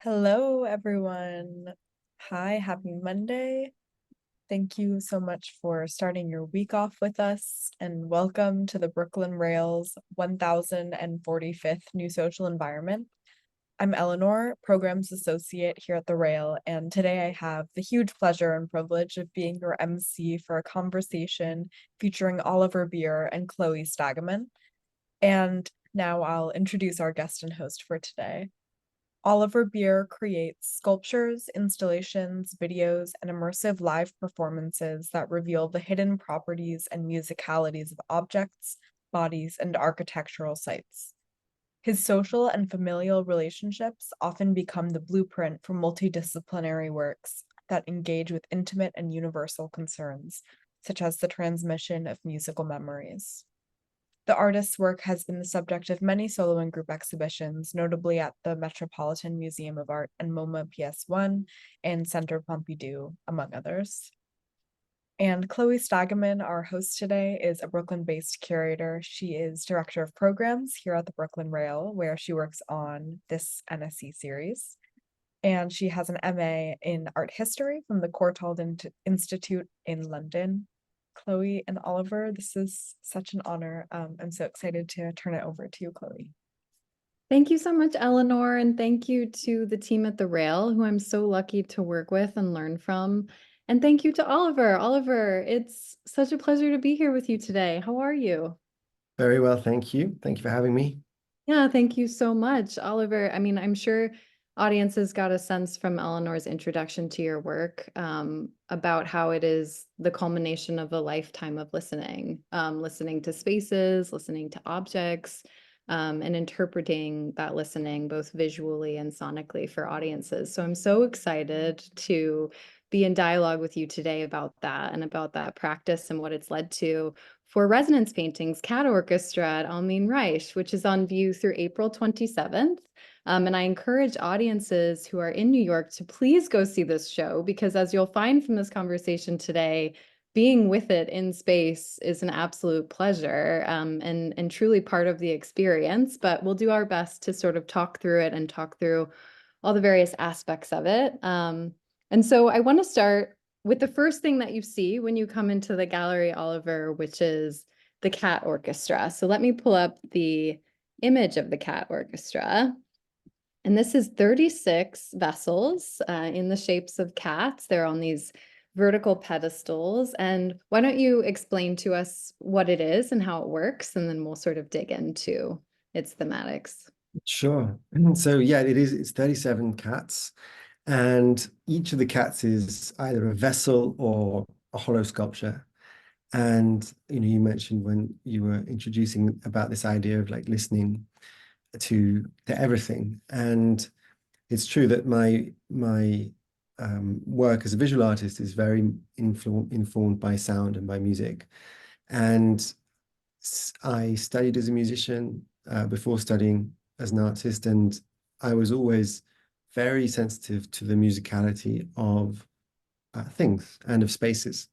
Hello, everyone. Hi, happy Monday. Thank you so much for starting your week off with us, and welcome to the Brooklyn Rails 1045th New Social Environment. I'm Eleanor, Programs Associate here at the Rail, and today I have the huge pleasure and privilege of being your MC for a conversation featuring Oliver Beer and Chloe Stagaman. And now I'll introduce our guest and host for today. Oliver Beer creates sculptures, installations, videos, and immersive live performances that reveal the hidden properties and musicalities of objects, bodies, and architectural sites. His social and familial relationships often become the blueprint for multidisciplinary works that engage with intimate and universal concerns, such as the transmission of musical memories. The artist's work has been the subject of many solo and group exhibitions, notably at the Metropolitan Museum of Art and MoMA PS1 and Center Pompidou, among others. And Chloe Stagaman, our host today, is a Brooklyn-based curator. She is director of programs here at the Brooklyn Rail, where she works on this NSE series. And she has an MA in art history from the Courtauld Institute in London. Chloe and Oliver, this is such an honor. I'm so excited to turn it over to you, Chloe. Thank you so much, Eleanor, and thank you to the team at the Rail, who I'm so lucky to work with and learn from. And thank you to Oliver. Oliver, it's such a pleasure to be here with you today. How are you? Very well, thank you. Thank you for having me. Yeah, thank you so much, Oliver. I mean, I'm sure audiences got a sense from Eleanor's introduction to your work about how it is the culmination of a lifetime of listening, listening to spaces, listening to objects, and interpreting that listening both visually and sonically for audiences. So I'm so excited to be in dialogue with you today about that and about that practice and what it's led to for Resonance Paintings Cat Orchestra at Almin Reich, which is on view through April 27th. And I encourage audiences who are in New York to please go see this show, because as you'll find from this conversation today, being with it in space is an absolute pleasure and truly part of the experience. But we'll do our best to sort of talk through it and talk through all the various aspects of it. And so I want to start with the first thing that you see when you come into the gallery, Oliver, which is the Cat Orchestra. So let me pull up the image of the Cat Orchestra. And this is 36 vessels in the shapes of cats. They're on these vertical pedestals. And why don't you explain to us what it is and how it works, and then we'll sort of dig into its thematics. Sure. So yeah, it's 37 cats, and each of the cats is either a vessel or a hollow sculpture. And you mentioned when you were introducing about this idea of like listening to everything. And it's true that my work as a visual artist is very informed by sound and by music. And I studied as a musician before studying as an artist, and I was always very sensitive to the musicality of things and of spaces.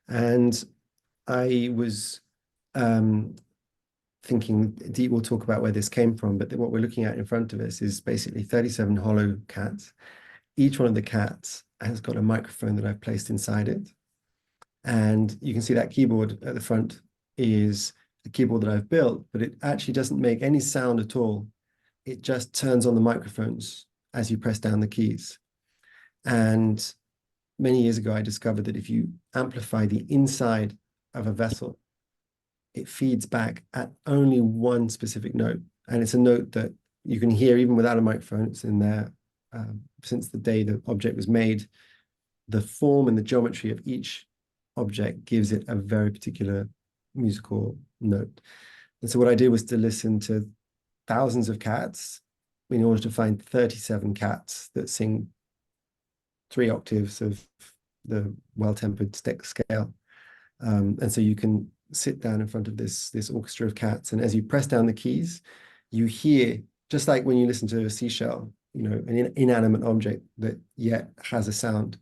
And I was thinking, we'll talk about where this came from, but what we're looking at in front of us is basically 37 hollow cats. Each one of the cats has got a microphone that I've placed inside it. And you can see that keyboard at the front is a keyboard that I've built, but it actually doesn't make any sound at all. It just turns on the microphones as you press down the keys. And many years ago, I discovered that if you amplify the inside of a vessel, it feeds back at only one specific note. And it's a note that you can hear even without a microphone. It's in there since the day the object was made. The form and the geometry of each object gives it a very particular musical note. And so what I did was to listen to thousands of cats in order to find 37 cats that sing 3 octaves of the well-tempered scale. And so you can sit down in front of this orchestra of cats, and as you press down the keys, you hear, just like when you listen to a seashell, an inanimate object that yet has a sound.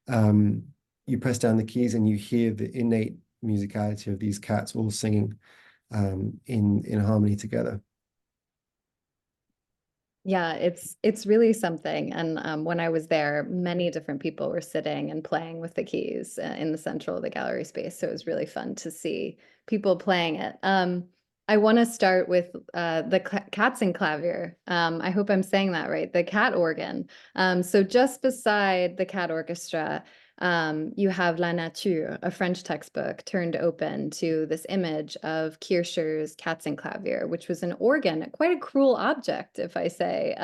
You press down the keys and you hear the innate musicality of these cats all singing in harmony together. Yeah, it's really something. And when I was there, many different people were sitting and playing with the keys in the central of the gallery space. So it was really fun to see people playing it. I want to start with the Katzenklavir. I hope I'm saying that right, the cat organ. So just beside the cat orchestra, you have La Nature, a French textbook turned open to this image of Kircher's Katzenklavir, which was an organ, quite a cruel object, if I say,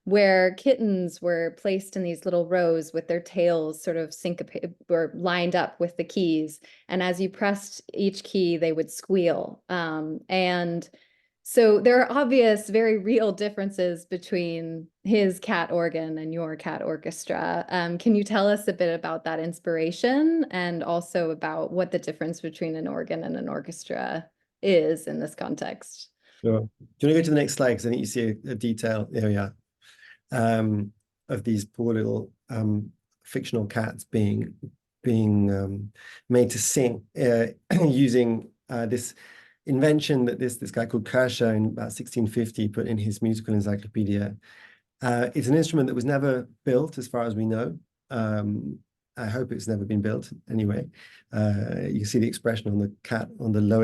where kittens were placed in these little rows with their tails sort of syncopated or lined up with the keys. And as you pressed each key, they would squeal. And so there are obvious, very real differences between his cat organ and your cat orchestra. Can you tell us a bit about that inspiration and also about what the difference between an organ and an orchestra is in this context? Sure. Do you want to go to the next slide? Because I think you see a detail. There we are. Of these poor little fictional cats being made to sing using this invention that this guy called Kircher in about 1650 put in his musical encyclopedia. It's an instrument that was never built, as far as we know. I hope it's never been built anyway. You can see the expression on the cat on the low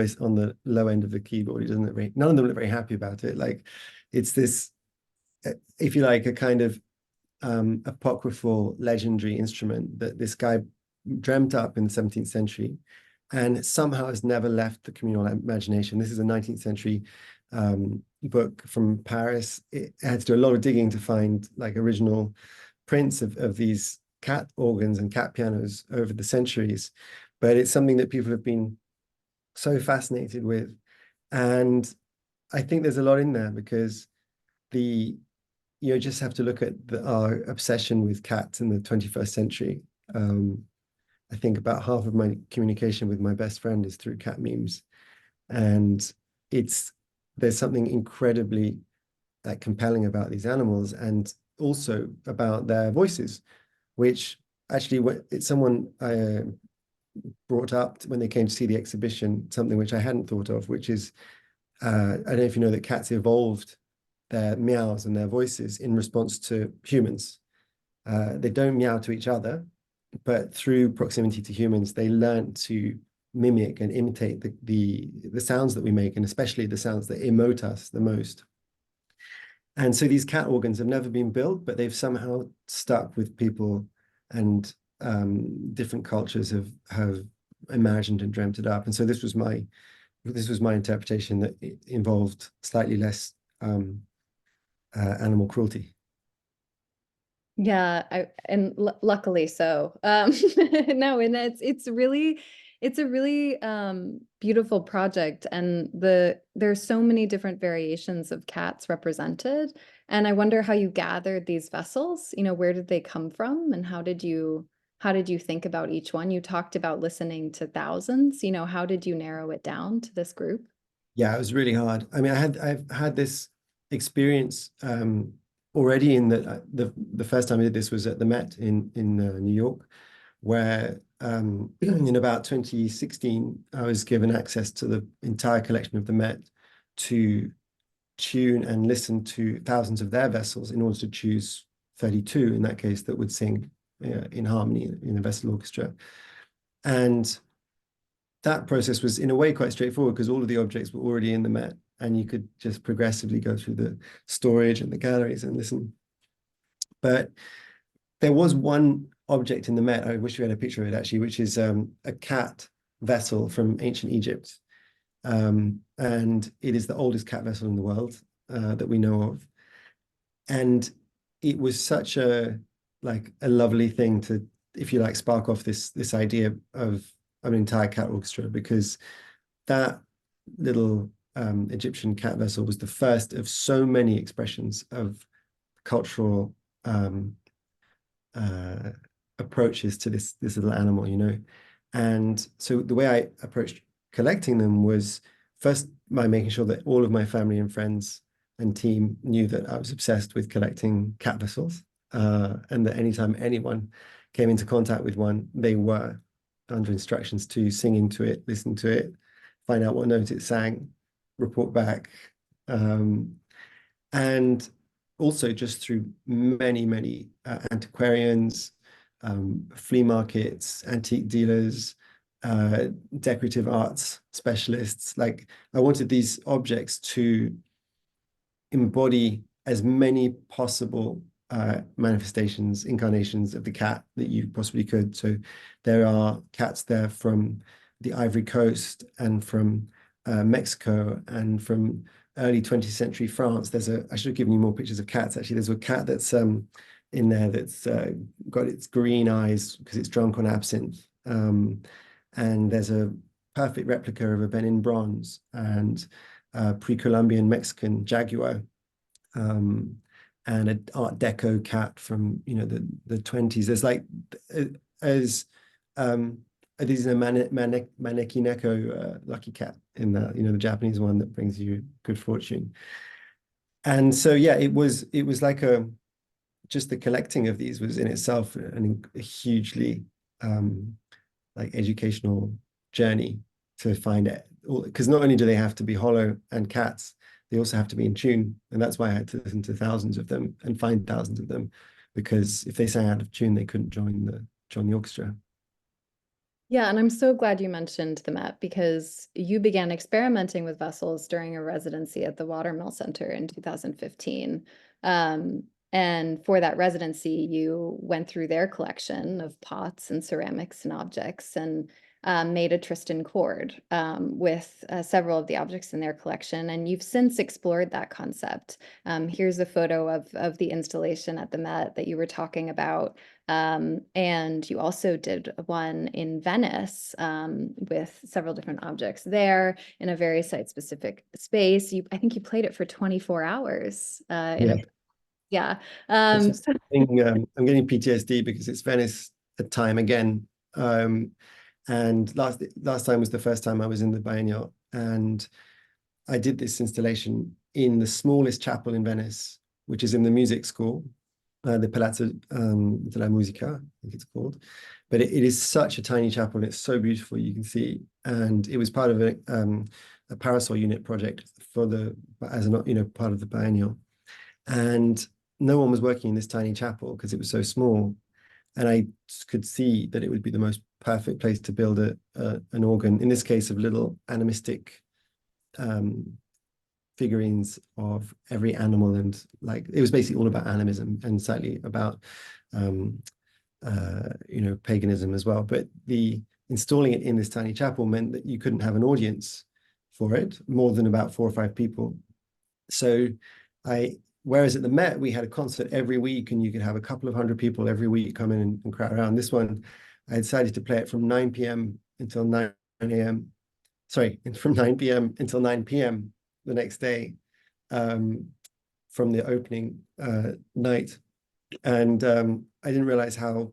end of the keyboard. He doesn't look none of them look very happy about it. Like it's this, if you like, a kind of apocryphal, legendary instrument that this guy dreamt up in the 17th century and somehow has never left the communal imagination. This is a 19th century book from Paris. It had to do a lot of digging to find like original prints of these cat organs and cat pianos over the centuries. But it's something that people have been so fascinated with. And I think there's a lot in there because you just have to look at our obsession with cats in the 21st century. I think about half of my communication with my best friend is through cat memes. And there's something incredibly compelling about these animals and also about their voices, which actually it's someone brought up when they came to see the exhibition, something which I hadn't thought of, which is, I don't know if you know that cats evolved their meows and their voices in response to humans. They don't meow to each other, but through proximity to humans, they learn to mimic and imitate the sounds that we make, and especially the sounds that emote us the most. And so these cat organs have never been built, but they've somehow stuck with people, and different cultures have imagined and dreamt it up. And so this was my interpretation, that it involved slightly less animal cruelty. Yeah, luckily so. No, and it's a really beautiful project, and there's so many different variations of cats represented. And I wonder how you gathered these vessels. Where did they come from, and how did you think about each one? You talked about listening to thousands. How did you narrow it down to this group? Yeah, it was really hard. I mean, I've had this experience already in that the first time I did this was at the Met in New York, where in about 2016 I was given access to the entire collection of the Met to tune and listen to thousands of their vessels in order to choose 32 in that case that would sing in harmony in a vessel orchestra. And that process was in a way quite straightforward because all of the objects were already in the Met, and you could just progressively go through the storage and the galleries and listen. But there was one object in the Met, I wish we had a picture of it actually, which is a cat vessel from ancient Egypt. And it is the oldest cat vessel in the world that we know of. And it was such a lovely thing to, if you like, spark off this idea of an entire cat orchestra, because that little Egyptian cat vessel was the first of so many expressions of cultural approaches to this little animal, And so the way I approached collecting them was first by making sure that all of my family and friends and team knew that I was obsessed with collecting cat vessels, and that anytime anyone came into contact with one, they were under instructions to sing into it, listen to it, find out what note it sang, report back. And also just through many antiquarians, flea markets, antique dealers, decorative arts specialists. Like, I wanted these objects to embody as many possible manifestations, incarnations of the cat that you possibly could. So there are cats there from the Ivory Coast and from Mexico and from early 20th century France. I should have given you more pictures of cats, actually. There's a cat that's in there that's got its green eyes because it's drunk on absinthe. And there's a perfect replica of a Benin bronze and pre-Columbian Mexican jaguar. And an Art Deco cat from the 20s. There's like these are Maneki Neko lucky cat in the Japanese one that brings you good fortune. And so yeah, it was like just the collecting of these was in itself a hugely like educational journey to find it, because not only do they have to be hollow and cats, they also have to be in tune. And that's why I had to listen to thousands of them and find thousands of them, because if they sang out of tune, they couldn't join the orchestra. Yeah, and I'm so glad you mentioned the Met, because you began experimenting with vessels during a residency at the Watermill Center in 2015. And for that residency, you went through their collection of pots and ceramics and objects and made a Tristan cord with several of the objects in their collection. And you've since explored that concept. Here's a photo of the installation at the Met that you were talking about. And you also did one in Venice with several different objects there in a very site-specific space. I think you played it for 24 hours. Yeah. I'm getting PTSD because it's Venice time again. And last time was the first time I was in the biennial, and I did this installation in the smallest chapel in Venice, which is in the music school, the Palazzo della Musica, I think it's called. But it is such a tiny chapel, and it's so beautiful, you can see. And it was part of a parasol unit project part of the biennial. And no one was working in this tiny chapel because it was so small. And I could see that it would be the most perfect place to build an organ, in this case of little animistic figurines of every animal. And like, it was basically all about animism and slightly about, paganism as well. But installing it in this tiny chapel meant that you couldn't have an audience for it, more than about 4 or 5 people. So whereas at the Met, we had a concert every week and you could have a couple of 100 people every week come in and crowd around. This one, I decided to play it from 9 p.m. until 9 a.m. Sorry, from 9 p.m. until 9 p.m. the next day, from the opening night. And I didn't realize how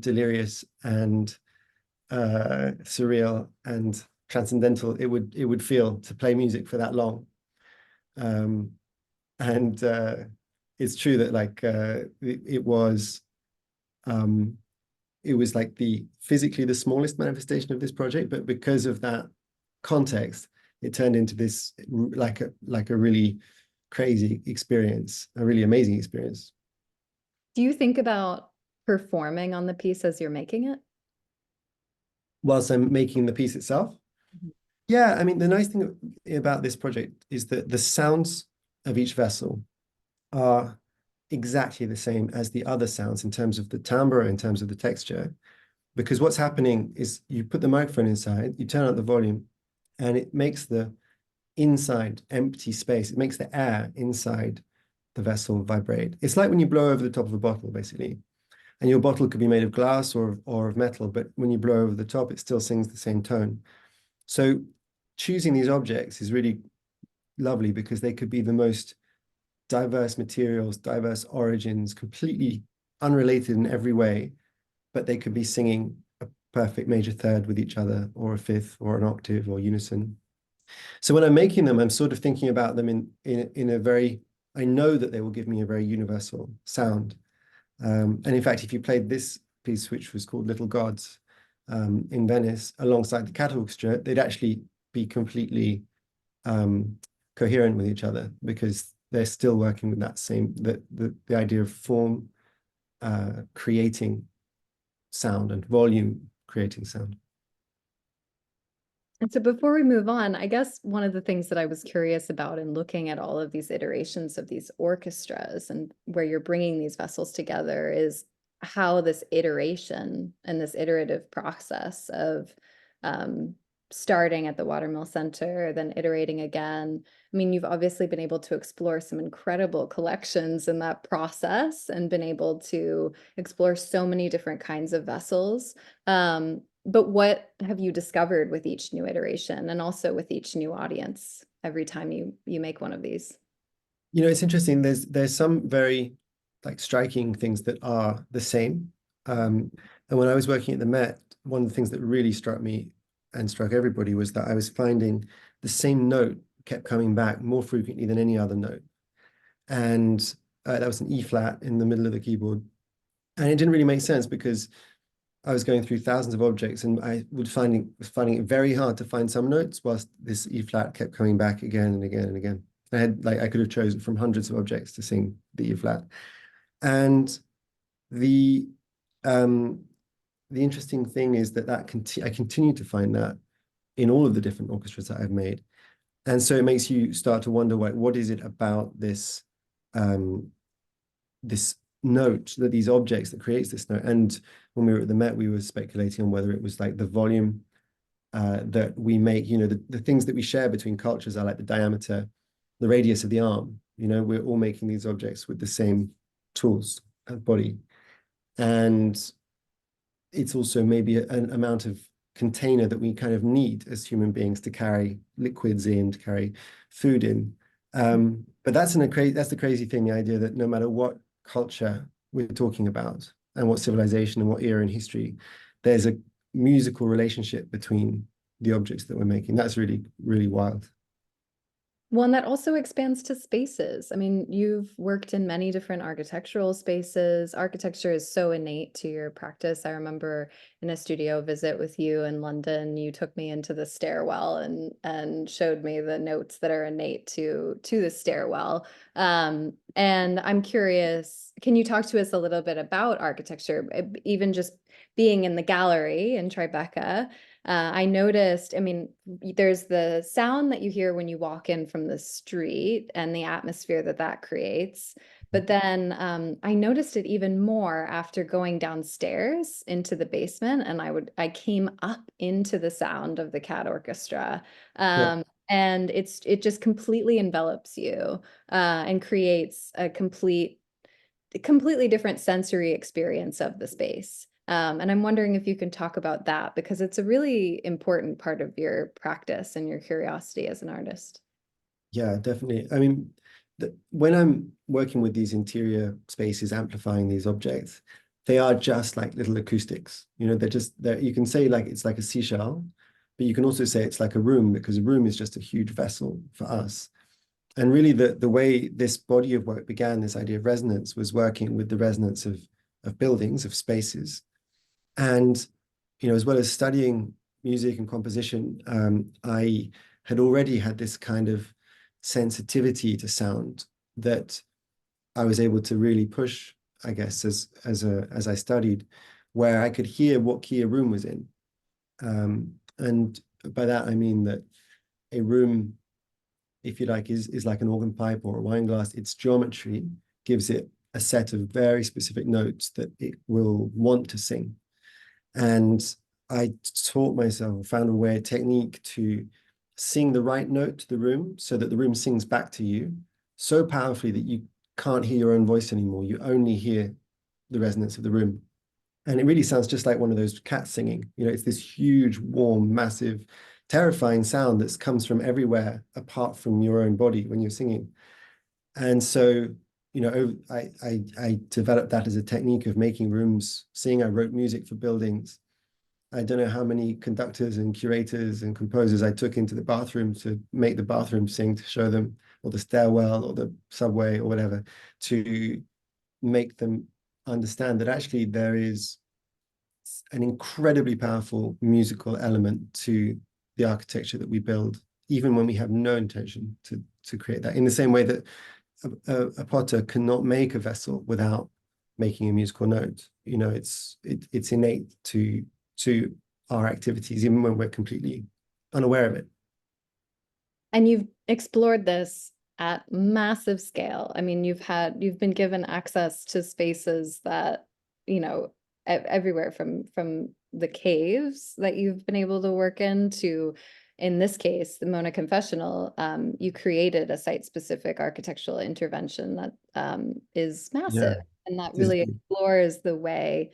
delirious and surreal and transcendental it would feel to play music for that long. And it's true that like it was like physically the smallest manifestation of this project, but because of that context, it turned into this like a really crazy experience, a really amazing experience. Do you think about performing on the piece as you're making it? Whilst I'm making the piece itself? Mm-hmm. Yeah, I mean, the nice thing about this project is that the sounds of each vessel are exactly the same as the other sounds in terms of the timbre, in terms of the texture, because what's happening is you put the microphone inside, you turn up the volume, and it makes the inside empty space, it makes the air inside the vessel vibrate. It's like when you blow over the top of a bottle, basically, and your bottle could be made of glass or of metal, but when you blow over the top, it still sings the same tone. So choosing these objects is really lovely because they could be the most diverse materials, diverse origins, completely unrelated in every way, but they could be singing a perfect major third with each other, or a fifth, or an octave, or unison. So when I'm making them, I'm sort of thinking about them in a very, I know that they will give me a very universal sound. And in fact, if you played this piece, which was called Little Gods, in Venice, alongside the cat orchestra, they'd actually be completely coherent with each other, because they're still working with that same, the idea of form creating sound and volume creating sound. And so before we move on, I guess one of the things that I was curious about in looking at all of these iterations of these orchestras and where you're bringing these vessels together is how this iteration and this iterative process of starting at the Watermill Center, then iterating again. I mean, you've obviously been able to explore some incredible collections in that process and been able to explore so many different kinds of vessels. But what have you discovered with each new iteration and also with each new audience every time you make one of these? You know, it's interesting. There's some very like striking things that are the same. And when I was working at the Met, one of the things that really struck me and struck everybody was that I was finding the same note kept coming back more frequently than any other note. And that was an E flat in the middle of the keyboard. And it didn't really make sense because I was going through thousands of objects and I was finding it very hard to find some notes whilst this E flat kept coming back again and again and again. I could have chosen from hundreds of objects to sing the E flat. And the interesting thing is that I continue to find that in all of the different orchestras that I've made. And so it makes you start to wonder, what is it about this this note, that these objects that creates this note? And when we were at the Met, we were speculating on whether it was like the volume that we make, you know, the things that we share between cultures are like the diameter, the radius of the arm. You know, we're all making these objects with the same tools and body. And it's also maybe an amount of container that we kind of need as human beings to carry liquids in, to carry food in. But that's the crazy thing, the idea that no matter what culture we're talking about and what civilization and what era in history, there's a musical relationship between the objects that we're making. That's really, really wild. One that also expands to spaces. I mean, you've worked in many different architectural spaces. Architecture is so innate to your practice. I remember in a studio visit with you in London, you took me into the stairwell and showed me the notes that are innate to the stairwell. And I'm curious, can you talk to us a little bit about architecture, even just being in the gallery in Tribeca? I noticed, I mean, there's the sound that you hear when you walk in from the street and the atmosphere that creates. But then I noticed it even more after going downstairs into the basement, and I came up into the sound of the Cat Orchestra. Yeah. And it just completely envelops you and creates a completely different sensory experience of the space. And I'm wondering if you can talk about that, because it's a really important part of your practice and your curiosity as an artist. Yeah, definitely. I mean, when I'm working with these interior spaces, amplifying these objects, they are just like little acoustics. You know, you can say like it's like a seashell, but you can also say it's like a room, because a room is just a huge vessel for us. And really the way this body of work began, this idea of resonance, was working with the resonance of buildings, of spaces. And, you know, as well as studying music and composition, I had already had this kind of sensitivity to sound that I was able to really push, I guess, as I studied, where I could hear what key a room was in. And by that, I mean that a room, if you like, is like an organ pipe or a wine glass. Its geometry gives it a set of very specific notes that it will want to sing. And I taught myself, found a technique to sing the right note to the room so that the room sings back to you so powerfully that you can't hear your own voice anymore. You only hear the resonance of the room. And it really sounds just like one of those cats singing. You know, it's this huge, warm, massive, terrifying sound that comes from everywhere apart from your own body when you're singing. And so, you know, I developed that as a technique of making rooms sing. I wrote music for buildings. I don't know how many conductors and curators and composers I took into the bathroom to make the bathroom sing, to show them, or the stairwell or the subway or whatever, to make them understand that actually there is an incredibly powerful musical element to the architecture that we build, even when we have no intention to create that. In the same way that a potter cannot make a vessel without making a musical note. You know, it's innate to our activities, even when we're completely unaware of it. And you've explored this at massive scale. I mean, you've been given access to spaces that, you know, everywhere from the caves that you've been able to work in to, in this case, the Mona Confessional. You created a site-specific architectural intervention that is massive, and that really explores the way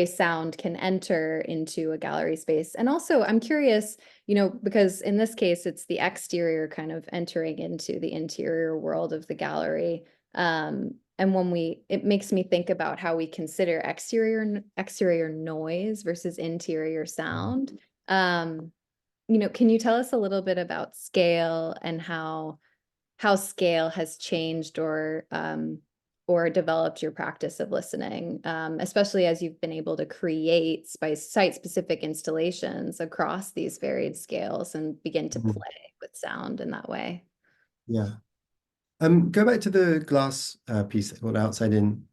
sound can enter into a gallery space. And also, I'm curious, you know, because in this case, it's the exterior kind of entering into the interior world of the gallery. And it makes me think about how we consider exterior noise versus interior sound. You know, can you tell us a little bit about scale and how scale has changed or developed your practice of listening, especially as you've been able to create site-specific installations across these varied scales and begin to play with sound in that way? Yeah. Go back to the glass piece called Outside In.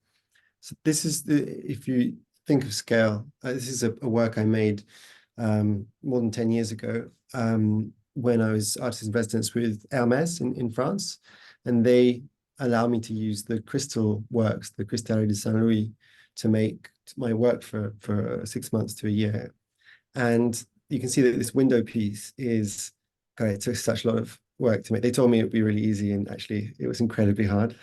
So this is if you think of scale, this is a work I made more than 10 years ago when I was artist in residence with Hermès in France, and they allow me to use the crystal works, the Cristallerie de Saint-Louis, to make my work for 6 months to a year. And you can see that this window piece is, God, it took such a lot of work to make. They told me it would be really easy, and actually it was incredibly hard.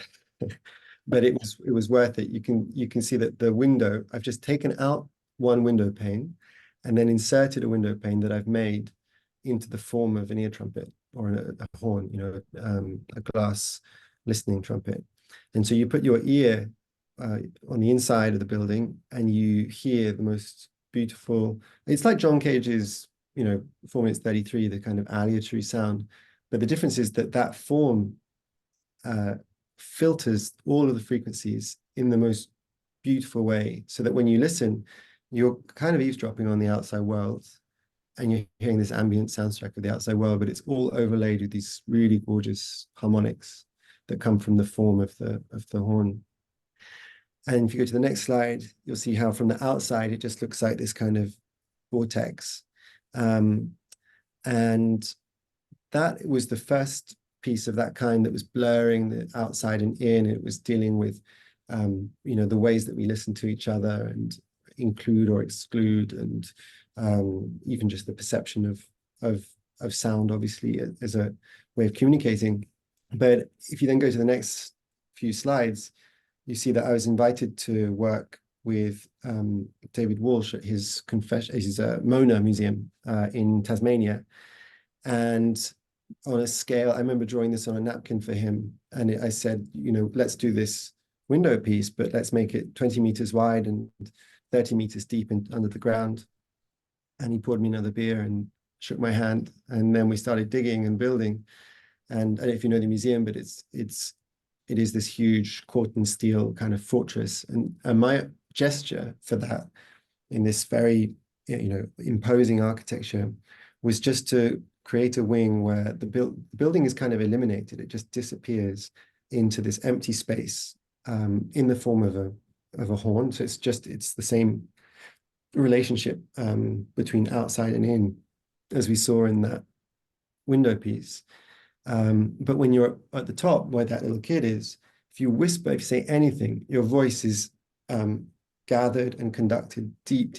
But it was worth it. You can see that the window, I've just taken out one window pane and then inserted a window pane that I've made into the form of an ear trumpet or a horn, you know, a glass listening trumpet. And so you put your ear on the inside of the building and you hear the most beautiful, it's like John Cage's, you know, 4 minutes 33, the kind of aleatory sound. But the difference is that form filters all of the frequencies in the most beautiful way, so that when you listen, you're kind of eavesdropping on the outside world and you're hearing this ambient soundtrack of the outside world, but it's all overlaid with these really gorgeous harmonics that come from the form of the horn. And if you go to the next slide, you'll see how from the outside, it just looks like this kind of vortex. And that was the first piece of that kind that was blurring the outside and in. It was dealing with, you know, the ways that we listen to each other and include or exclude, and even just the perception of sound, obviously, as a way of communicating. But if you then go to the next few slides, you see that I was invited to work with David Walsh at his MoMA museum in Tasmania. And on a scale, I remember drawing this on a napkin for him. And I said, you know, let's do this window piece, but let's make it 20 meters wide and 30 meters deep under the ground. And he poured me another beer and shook my hand. And then we started digging and building. And I don't know if you know the museum, but it is this huge Corten steel kind of fortress. And my gesture for that in this very, you know, imposing architecture was just to create a wing where the building is kind of eliminated. It just disappears into this empty space in the form of a horn. So it's the same relationship between outside and in, as we saw in that window piece. But when you're at the top where that little kid is, if you whisper, if you say anything, your voice is gathered and conducted deep,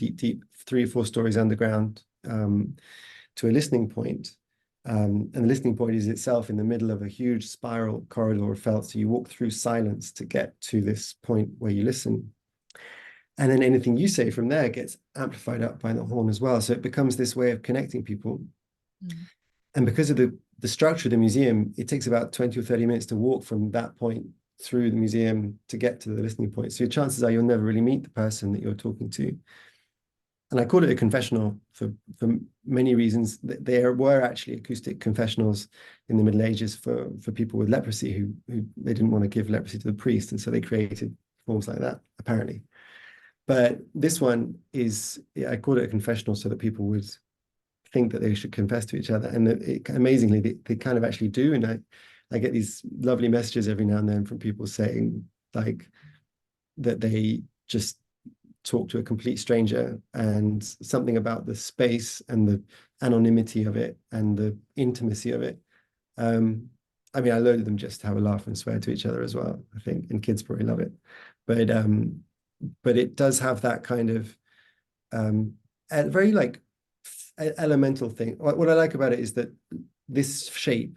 3 or 4 stories underground to a listening point. And the listening point is itself in the middle of a huge spiral corridor of felt. So you walk through silence to get to this point where you listen. And then anything you say from there gets amplified up by the horn as well. So it becomes this way of connecting people. Mm. And because of the structure of the museum, it takes about 20 or 30 minutes to walk from that point through the museum to get to the listening point. So your chances are you'll never really meet the person that you're talking to. And I call it a confessional for many reasons. There were actually acoustic confessionals in the Middle Ages for people with leprosy who they didn't want to give leprosy to the priest. And so they created forms like that, apparently. But this one is, I call it a confessional so that people would think that they should confess to each other. And amazingly, they kind of actually do. And I get these lovely messages every now and then from people saying like that they just talk to a complete stranger, and something about the space and the anonymity of it and the intimacy of it. I mean, I load them just to have a laugh and swear to each other as well, I think, and kids probably love it. But it does have that kind of a very like elemental thing. What I like about it is that this shape,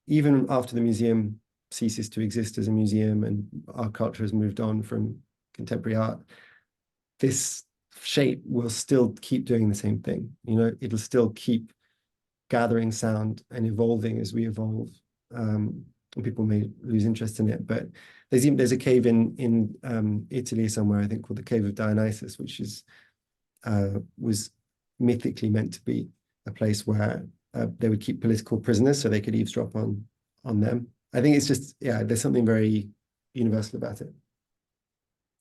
even after the museum ceases to exist as a museum and our culture has moved on from contemporary art, this shape will still keep doing the same thing. You know, it'll still keep gathering sound and evolving as we evolve. And people may lose interest in it, but there's a cave in Italy somewhere, I think, called the Cave of Dionysus, which is was mythically meant to be a place where they would keep political prisoners so they could eavesdrop on them. I think it's just, yeah, there's something very universal about it.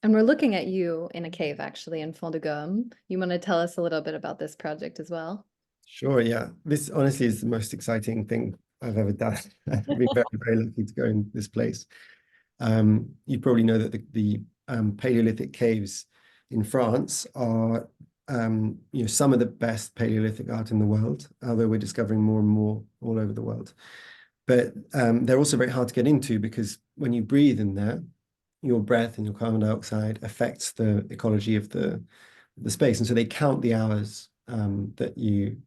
And we're looking at you in a cave, actually, in Fond de Gomme. You want to tell us a little bit about this project as well? Sure, yeah. This honestly is the most exciting thing I've ever done. I've been very, very lucky to go in this place. You probably know that the Paleolithic caves in France are you know, some of the best Paleolithic art in the world, although we're discovering more and more all over the world. But they're also very hard to get into because when you breathe in there, your breath and your carbon dioxide affects the ecology of the space. And so they count the hours that you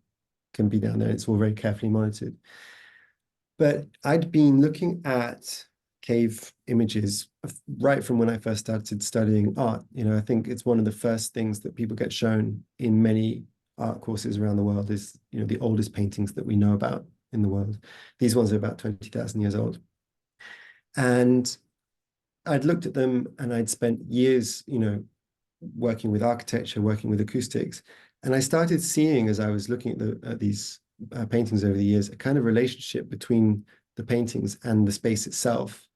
can be down there. It's all very carefully monitored. But I'd been looking at cave images right from when I first started studying art. You know, I think it's one of the first things that people get shown in many art courses around the world is, you know, the oldest paintings that we know about in the world. These ones are about 20,000 years old. And I'd looked at them and I'd spent years, you know, working with architecture, working with acoustics. And I started seeing, as I was looking at these paintings over the years, a kind of relationship between the paintings and the space itself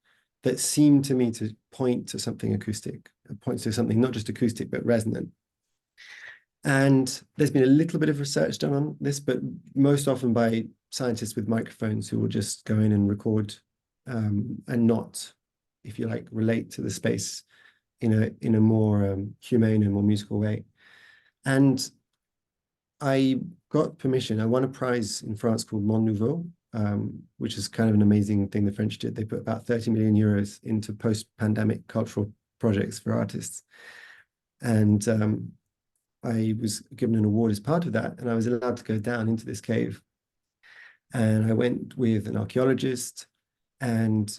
that seemed to me to point to something acoustic, point to something not just acoustic, but resonant. And there's been a little bit of research done on this, but most often by scientists with microphones who will just go in and record and not, if you like, relate to the space in a more humane and more musical way. And I got permission. I won a prize in France called Mon Nouveau, which is kind of an amazing thing the French did. They put about 30 million euros into post-pandemic cultural projects for artists. And I was given an award as part of that, and I was allowed to go down into this cave. And I went with an archaeologist and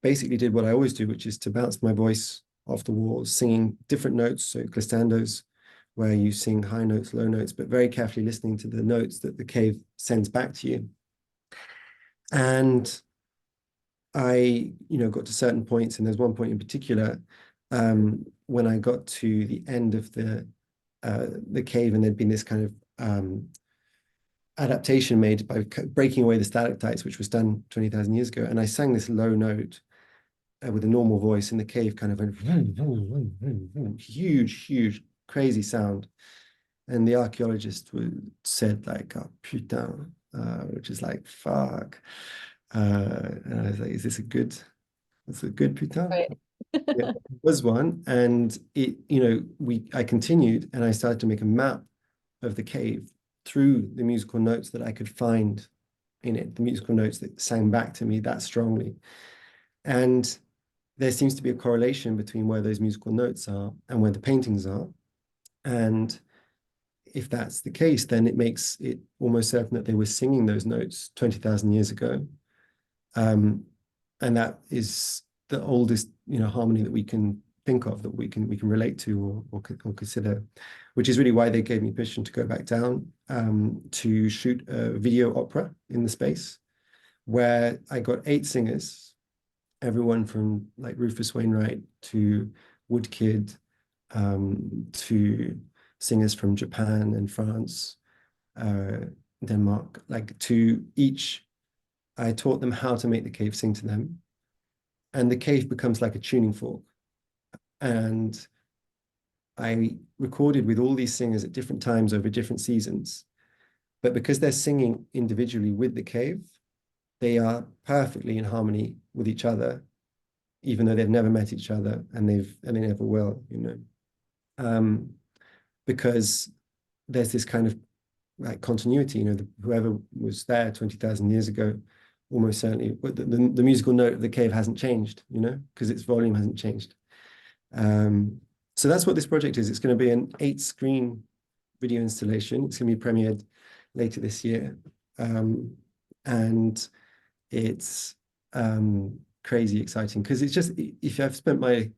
basically did what I always do, which is to bounce my voice off the walls, singing different notes, so glissandos, where you sing high notes, low notes, but very carefully listening to the notes that the cave sends back to you. And I, you know, got to certain points, and there's one point in particular when I got to the end of the cave, and there'd been this kind of adaptation made by breaking away the stalactites, which was done 20,000 years ago. And I sang this low note with a normal voice, and the cave kind of went huge, huge, crazy sound. And the archaeologist said like, oh, putain, which is like, fuck. And I was like, is this a good, that's a good putain? Right. Yeah, it was one. And it, you know, I continued and I started to make a map of the cave through the musical notes that I could find in it, the musical notes that sang back to me that strongly. And there seems to be a correlation between where those musical notes are and where the paintings are. And if that's the case, then it makes it almost certain that they were singing those notes 20,000 years ago. And that is the oldest, you know, harmony that we can think of, that we can relate to or consider, which is really why they gave me permission to go back down to shoot a video opera in the space, where I got 8 singers, everyone from like Rufus Wainwright to Woodkid to singers from Japan and France, Denmark, like to each, I taught them how to make the cave sing to them. And the cave becomes like a tuning fork. And I recorded with all these singers at different times over different seasons. But because they're singing individually with the cave, they are perfectly in harmony with each other, even though they've never met each other, and they never will, you know, because there's this kind of like continuity, you know, whoever was there 20,000 years ago, almost certainly, the musical note of the cave hasn't changed, you know, because its volume hasn't changed. So that's what this project is. It's going to be an 8-screen video installation. It's going to be premiered later this year. And it's crazy exciting because it's just, if I've spent a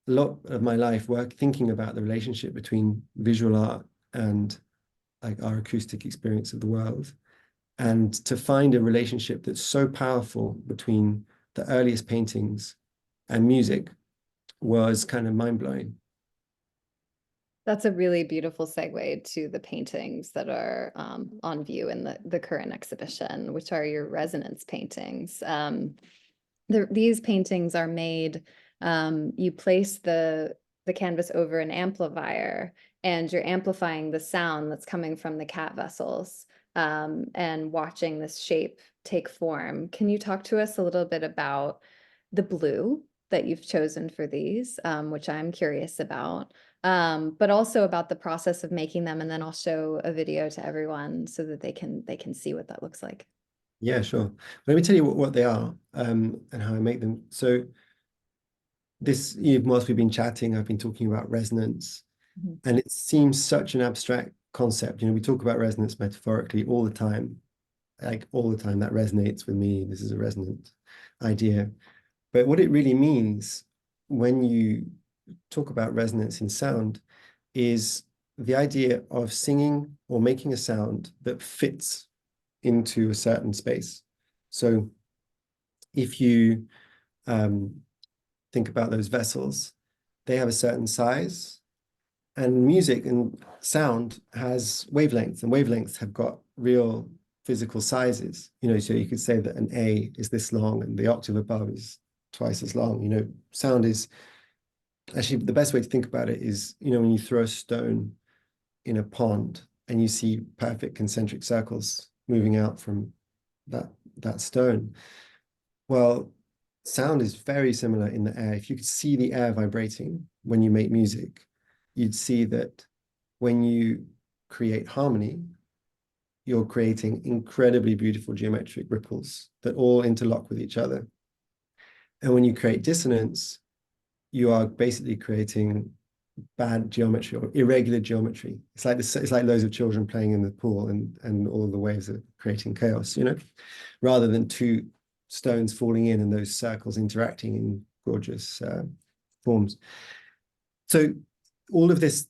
lot of my life thinking about the relationship between visual art and like our acoustic experience of the world, and to find a relationship that's so powerful between the earliest paintings and music was kind of mind-blowing. That's a really beautiful segue to the paintings that are on view in the current exhibition, which are your resonance paintings. These paintings are made, you place the canvas over an amplifier, and you're amplifying the sound that's coming from the cat vessels, and watching this shape take form. Can you talk to us a little bit about the blue that you've chosen for these, which I'm curious about, but also about the process of making them, and then I'll show a video to everyone so that they can see what that looks like. Yeah, sure. Let me tell you what they are, and how I make them. So this, whilst we've been chatting, I've been talking about resonance, and it seems such an abstract concept. You know, we talk about resonance metaphorically all the time, like all the time. That resonates with me. This is a resonant idea. But what it really means when you talk about resonance in sound is the idea of singing or making a sound that fits into a certain space. So if you think about those vessels, they have a certain size, and music and sound has wavelengths, and wavelengths have got real physical sizes. You know, so you could say that an A is this long and the octave above is twice as long. You know, sound is actually, the best way to think about it is, you know, when you throw a stone in a pond and you see perfect concentric circles moving out from that stone. Well, sound is very similar in the air. If you could see the air vibrating when you make music, you'd see that when you create harmony, you're creating incredibly beautiful geometric ripples that all interlock with each other. And when you create dissonance, you are basically creating bad geometry or irregular geometry. It's like this, it's like loads of children playing in the pool, and all the waves are creating chaos, you know, rather than two stones falling in and those circles interacting in gorgeous forms. So all of this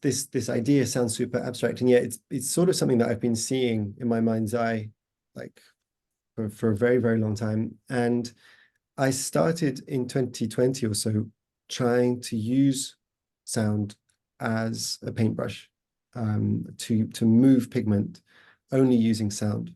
idea sounds super abstract, and yet it's sort of something that I've been seeing in my mind's eye like for a very, very long time. And I started in 2020 or so trying to use sound as a paintbrush, to move pigment only using sound.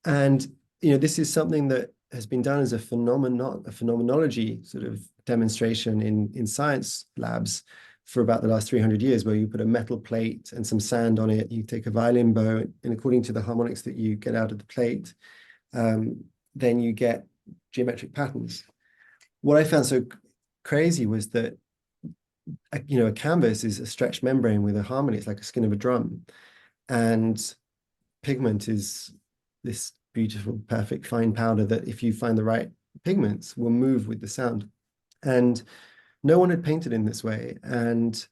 And you know, this is something that has been done as a phenomenology sort of demonstration in science labs for about the last 300 years, where you put a metal plate and some sand on it, you take a violin bow, and according to the harmonics that you get out of the plate, then you get geometric patterns. What I found so crazy was that, you know, a canvas is a stretched membrane with a harmony. It's like a skin of a drum, and pigment is this beautiful, perfect fine powder that, if you find the right pigments, will move with the sound. And no one had painted in this way. And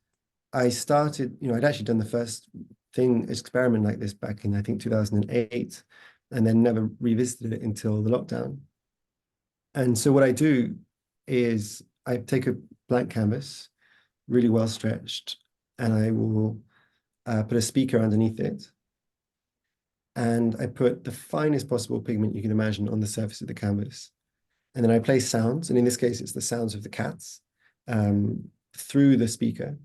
I started, you know, I'd actually done the first experiment like this back in, I think, 2008, and then never revisited it until the lockdown. And so what I do is I take a blank canvas, really well stretched, and I will put a speaker underneath it. And I put the finest possible pigment you can imagine on the surface of the canvas. And then I play sounds, and in this case, it's the sounds of the cats, through the speaker.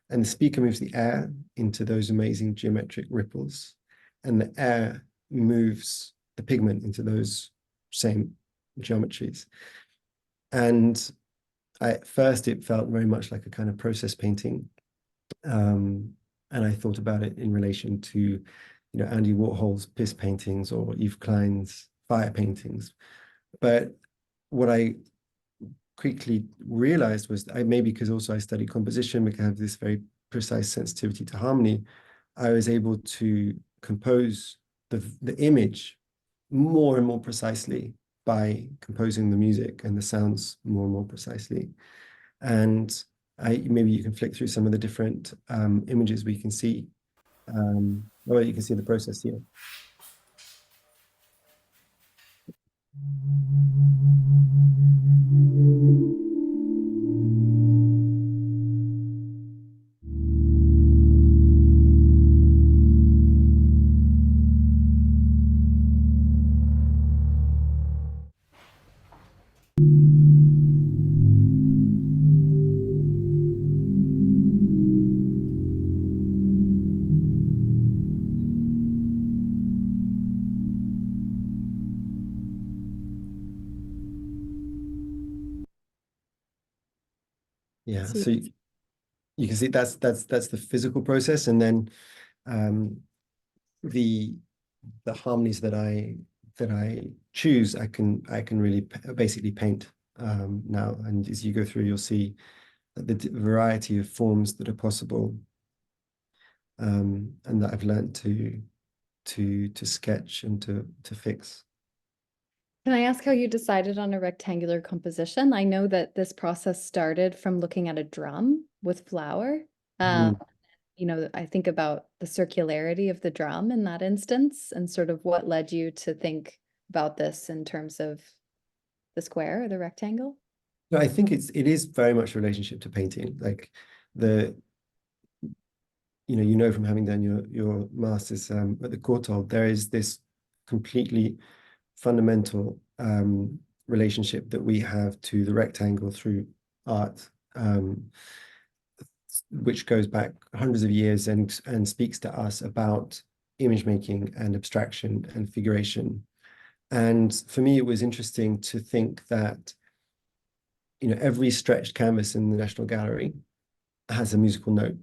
And the speaker moves the air into those amazing geometric ripples, and the air moves the pigment into those same geometries. And at first, it felt very much like a kind of process painting. And I thought about it in relation to, you know, Andy Warhol's piss paintings or Yves Klein's fire paintings. But what I quickly realized was maybe because also I studied composition, because I have this very precise sensitivity to harmony, I was able to compose the image more and more precisely by composing the music and the sounds more and more precisely. And maybe you can flick through some of the different images we can see. Well, you can see the process here. Yeah, so you can see that's the physical process, and then the harmonies that I choose, I can really basically paint now. And as you go through, you'll see the variety of forms that are possible, and that I've learned to sketch and to fix. Can I ask how you decided on a rectangular composition? I know that this process started from looking at a drum with flour. You know, I think about the circularity of the drum in that instance, and sort of what led you to think about this in terms of the square or the rectangle. No, I think it is very much a relationship to painting. Like you know from having done your masters at the Courtauld, there is this completely fundamental relationship that we have to the rectangle through art, which goes back hundreds of years and speaks to us about image making and abstraction and figuration. And for me, it was interesting to think that every stretched canvas in the National Gallery has a musical note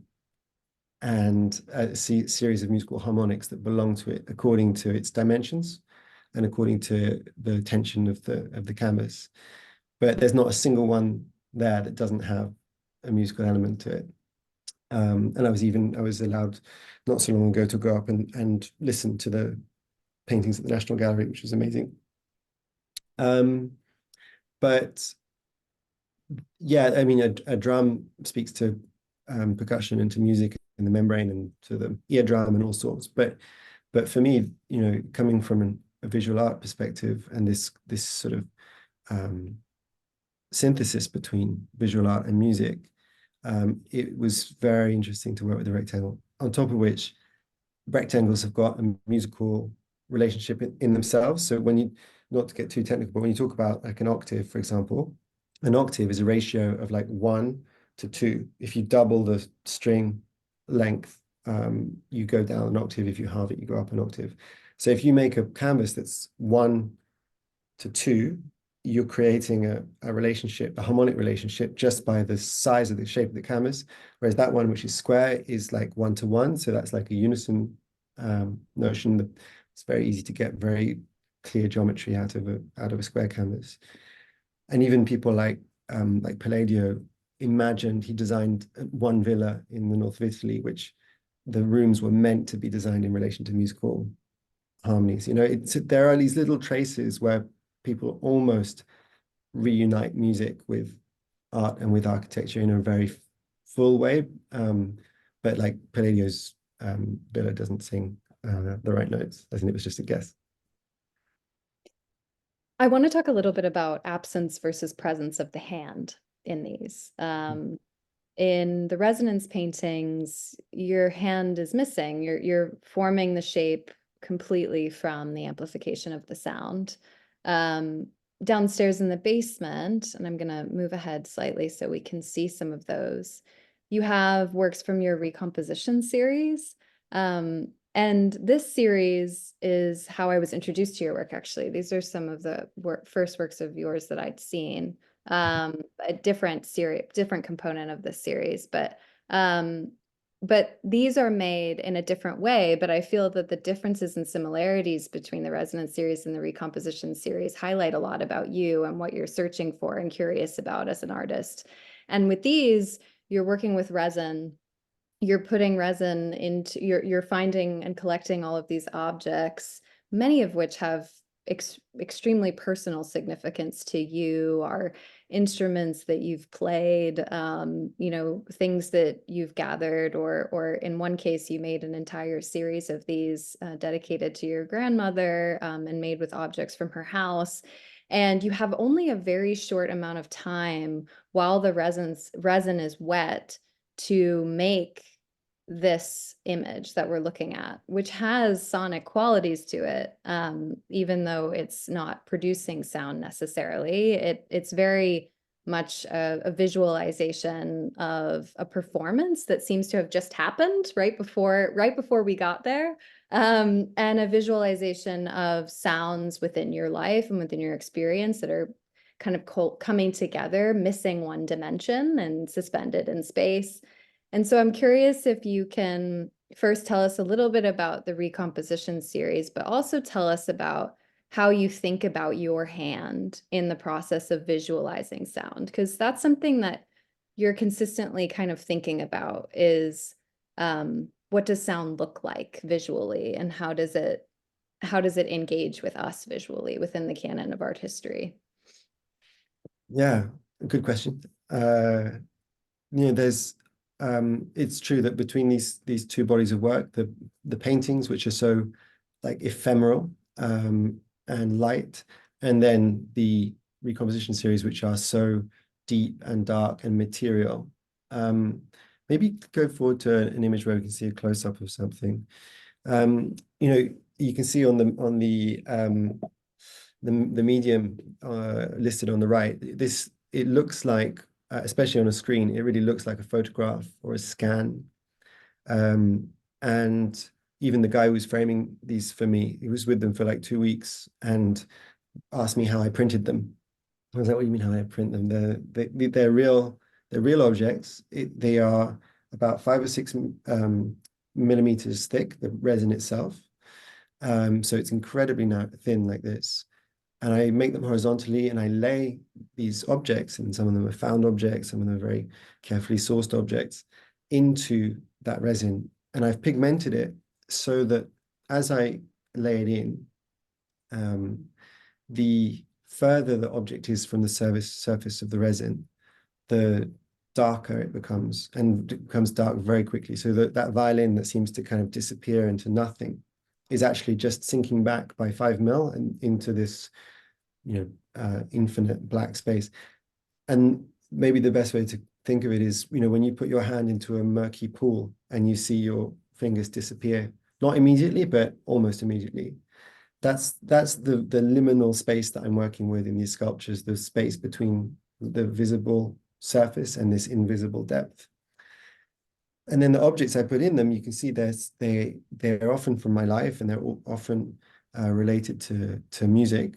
and a series of musical harmonics that belong to it according to its dimensions and according to the tension of the canvas. But there's not a single one there that doesn't have a musical element to it. And I was allowed not so long ago to go up and listen to the paintings at the National Gallery, which was amazing. But yeah, I mean, a drum speaks to percussion and to music in the membrane and to the eardrum and all sorts. But for me, coming from a visual art perspective and this sort of synthesis between visual art and music, it was very interesting to work with the rectangle. On top of which, rectangles have got a musical relationship in themselves. So not to get too technical, but when you talk about like an octave, for example, an octave is a ratio of like 1 to 2. If you double the string length, you go down an octave. If you halve it, you go up an octave. So if you make a canvas that's 1 to 2, you're creating a relationship, a harmonic relationship, just by the size of the shape of the canvas. Whereas that one, which is square, is like 1 to 1. So that's like a unison notion. It's very easy to get very clear geometry out of a square canvas. And even people like Palladio he designed one villa in the north of Italy, which the rooms were meant to be designed in relation to musical harmonies. There are these little traces where people almost reunite music with art and with architecture in a very full way. But like Palladio's villa doesn't sing the right notes. I think it was just a guess. I want to talk a little bit about absence versus presence of the hand in these. In the resonance paintings, your hand is missing. You're forming the shape completely from the amplification of the sound. Downstairs in the basement, and I'm going to move ahead slightly so we can see some of those, you have works from your recomposition series. And this series is how I was introduced to your work, actually. These are some of the first works of yours that I'd seen. A different component of this series. But but these are made in a different way. But I feel that the differences and similarities between the resonance series and the recomposition series highlight a lot about you and what you're searching for and curious about as an artist. And with these, you're working with resin. You're putting resin into, you're finding and collecting all of these objects, many of which have extremely personal significance to you, are instruments that you've played, you know, things that you've gathered, or in one case, you made an entire series of these dedicated to your grandmother, and made with objects from her house. And you have only a very short amount of time while the resin is wet to make this image that we're looking at, which has sonic qualities to it, even though it's not producing sound necessarily. It's very much a visualization of a performance that seems to have just happened right before we got there, and a visualization of sounds within your life and within your experience that are kind of coming together, missing one dimension and suspended in space. And so I'm curious if you can first tell us a little bit about the recomposition series, but also tell us about how you think about your hand in the process of visualizing sound, because that's something that you're consistently kind of thinking about is, what does sound look like visually, and how does it engage with us visually within the canon of art history? Yeah, good question. You know, there's it's true that between these two bodies of work, the paintings, which are so like ephemeral and light, and then the recomposition series, which are so deep and dark and material. Maybe go forward to an image where we can see a close-up of something. You know, you can see on the medium listed on the right, it looks like, especially on a screen, it really looks like a photograph or a scan. And even the guy who was framing these for me, he was with them for like 2 weeks and asked me how I printed them. I was like, what do you mean how I print them? They're real objects. They are about 5 or 6 millimeters thick, the resin itself. So it's incredibly thin like this. And I make them horizontally, and I lay these objects, and some of them are found objects, some of them are very carefully sourced objects, into that resin. And I've pigmented it so that as I lay it in, the further the object is from the surface of the resin, the darker it becomes, and it becomes dark very quickly. So that violin that seems to kind of disappear into nothing is actually just sinking back by 5 mil and into this, you know, infinite black space. And maybe the best way to think of it is, you know, when you put your hand into a murky pool and you see your fingers disappear, not immediately, but almost immediately. That's the liminal space that I'm working with in these sculptures, the space between the visible surface and this invisible depth. And then the objects I put in them, you can see they're often from my life, and they're often related to music.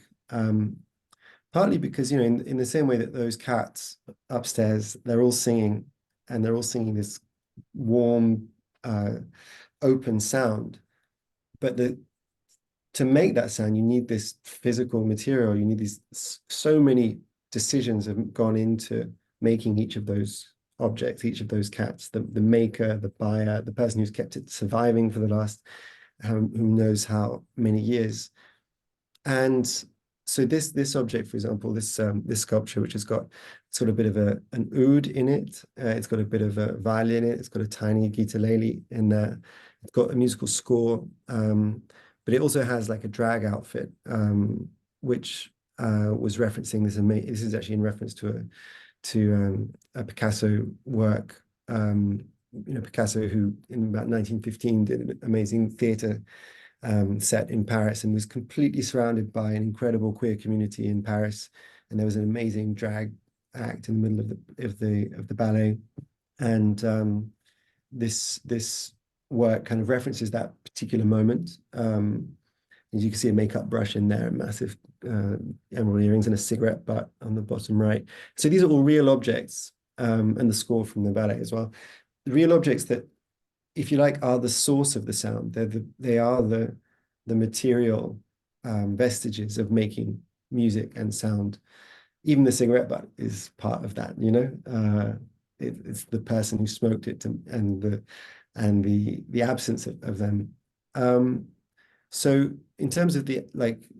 Partly because, you know, in the same way that those cats upstairs, they're all singing, and they're all singing this warm, open sound. But to make that sound, you need this physical material. You need these, so many decisions have gone into making each of those objects, each of those cats, the maker, the buyer, the person who's kept it surviving for the last who knows how many years. And so this object, for example, this sculpture, which has got sort of a bit of an oud in it, it's got a bit of a violin in it, it's got a tiny guitarlele in there, it's got a musical score, but it also has like a drag outfit, which was referencing this this is actually in reference to a Picasso work. You know, Picasso, who in about 1915 did an amazing theater set in Paris, and was completely surrounded by an incredible queer community in Paris. And there was an amazing drag act in the middle of the ballet. And this work kind of references that particular moment. As you can see, a makeup brush in there, massive emerald earrings, and a cigarette butt on the bottom right. So these are all real objects, and the score from the ballet as well. The real objects that if you like, are the source of the sound. They are the material vestiges of making music and sound. Even the cigarette butt is part of that, you know. It's the person who smoked it and the absence of them. So in terms of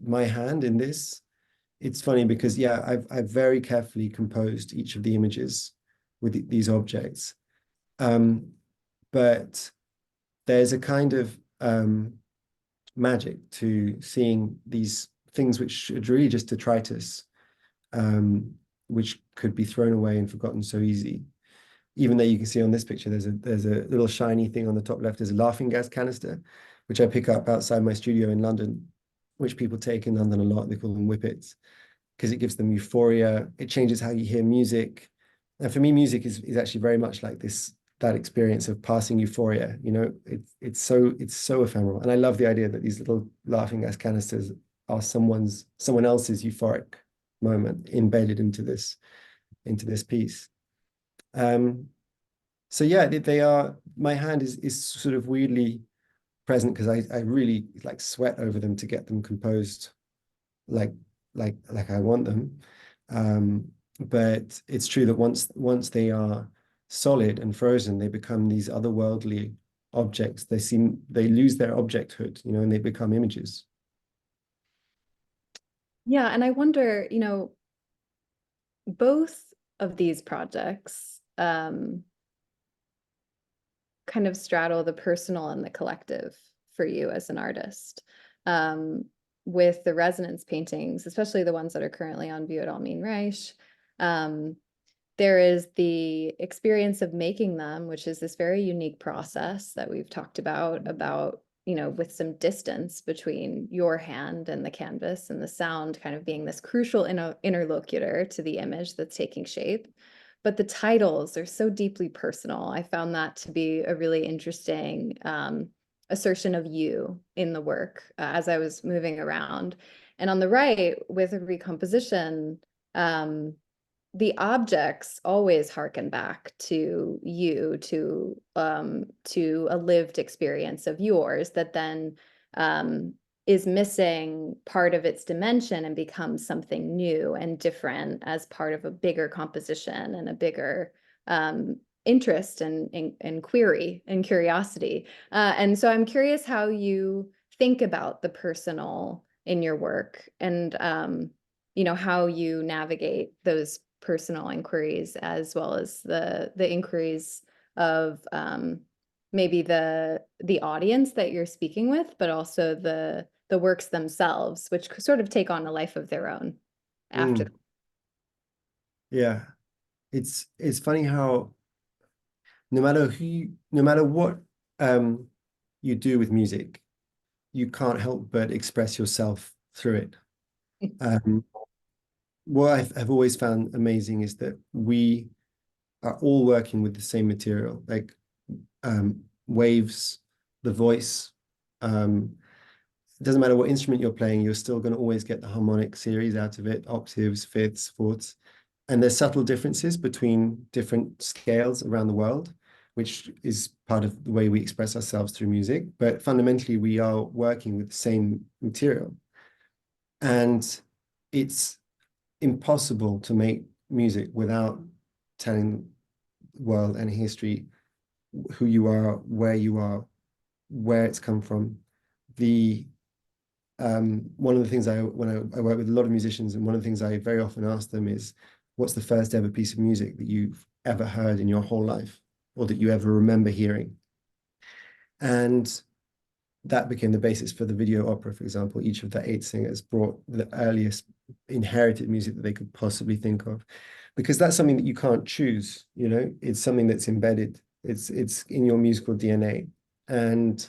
my hand in this, it's funny because yeah, I've very carefully composed each of the images with these objects. But there's a kind of magic to seeing these things which should really just detritus, which could be thrown away and forgotten so easy. Even though you can see on this picture, there's a little shiny thing on the top left. There's a laughing gas canister, which I pick up outside my studio in London, which people take in London a lot. They call them whippets because it gives them euphoria. It changes how you hear music. And for me, music is actually very much like that experience of passing euphoria. You know, it's so ephemeral. And I love the idea that these little laughing gas canisters are someone else's euphoric moment embedded into this piece. So yeah, they are. My hand is sort of weirdly present because I really like sweat over them to get them composed like I want them. But it's true that once they are solid and frozen, they become these otherworldly objects. They lose their objecthood, you know, and they become images. Yeah, and I wonder, you know, both of these projects kind of straddle the personal and the collective for you as an artist. With the resonance paintings, especially the ones that are currently on view at Almin Reich, there is the experience of making them, which is this very unique process that we've talked about, you know, with some distance between your hand and the canvas, and the sound kind of being this crucial interlocutor to the image that's taking shape. But the titles are so deeply personal. I found that to be a really interesting assertion of you in the work as I was moving around. And on the right, with a recomposition, the objects always harken back to you, to a lived experience of yours that then is missing part of its dimension and becomes something new and different as part of a bigger composition and a bigger interest and query and curiosity. And so I'm curious how you think about the personal in your work, and you know, how you navigate those personal inquiries as well as the inquiries of maybe the audience that you're speaking with, but also the works themselves, which sort of take on a life of their own after. Yeah, it's funny how no matter what you do with music, you can't help but express yourself through it. What I've always found amazing is that we are all working with the same material, like waves, the voice. It doesn't matter what instrument you're playing, you're still going to always get the harmonic series out of it, octaves, fifths, fourths. And there's subtle differences between different scales around the world, which is part of the way we express ourselves through music. But fundamentally, we are working with the same material. And it's impossible to make music without telling the world and history who you are, where it's come from. One of the things when I work with a lot of musicians, and one of the things I very often ask them is, what's the first ever piece of music that you've ever heard in your whole life, or that you ever remember hearing? And that became the basis for the video opera, for example. Each of the 8 singers brought the earliest inherited music that they could possibly think of, because that's something that you can't choose, you know, it's something that's embedded. It's in your musical DNA, and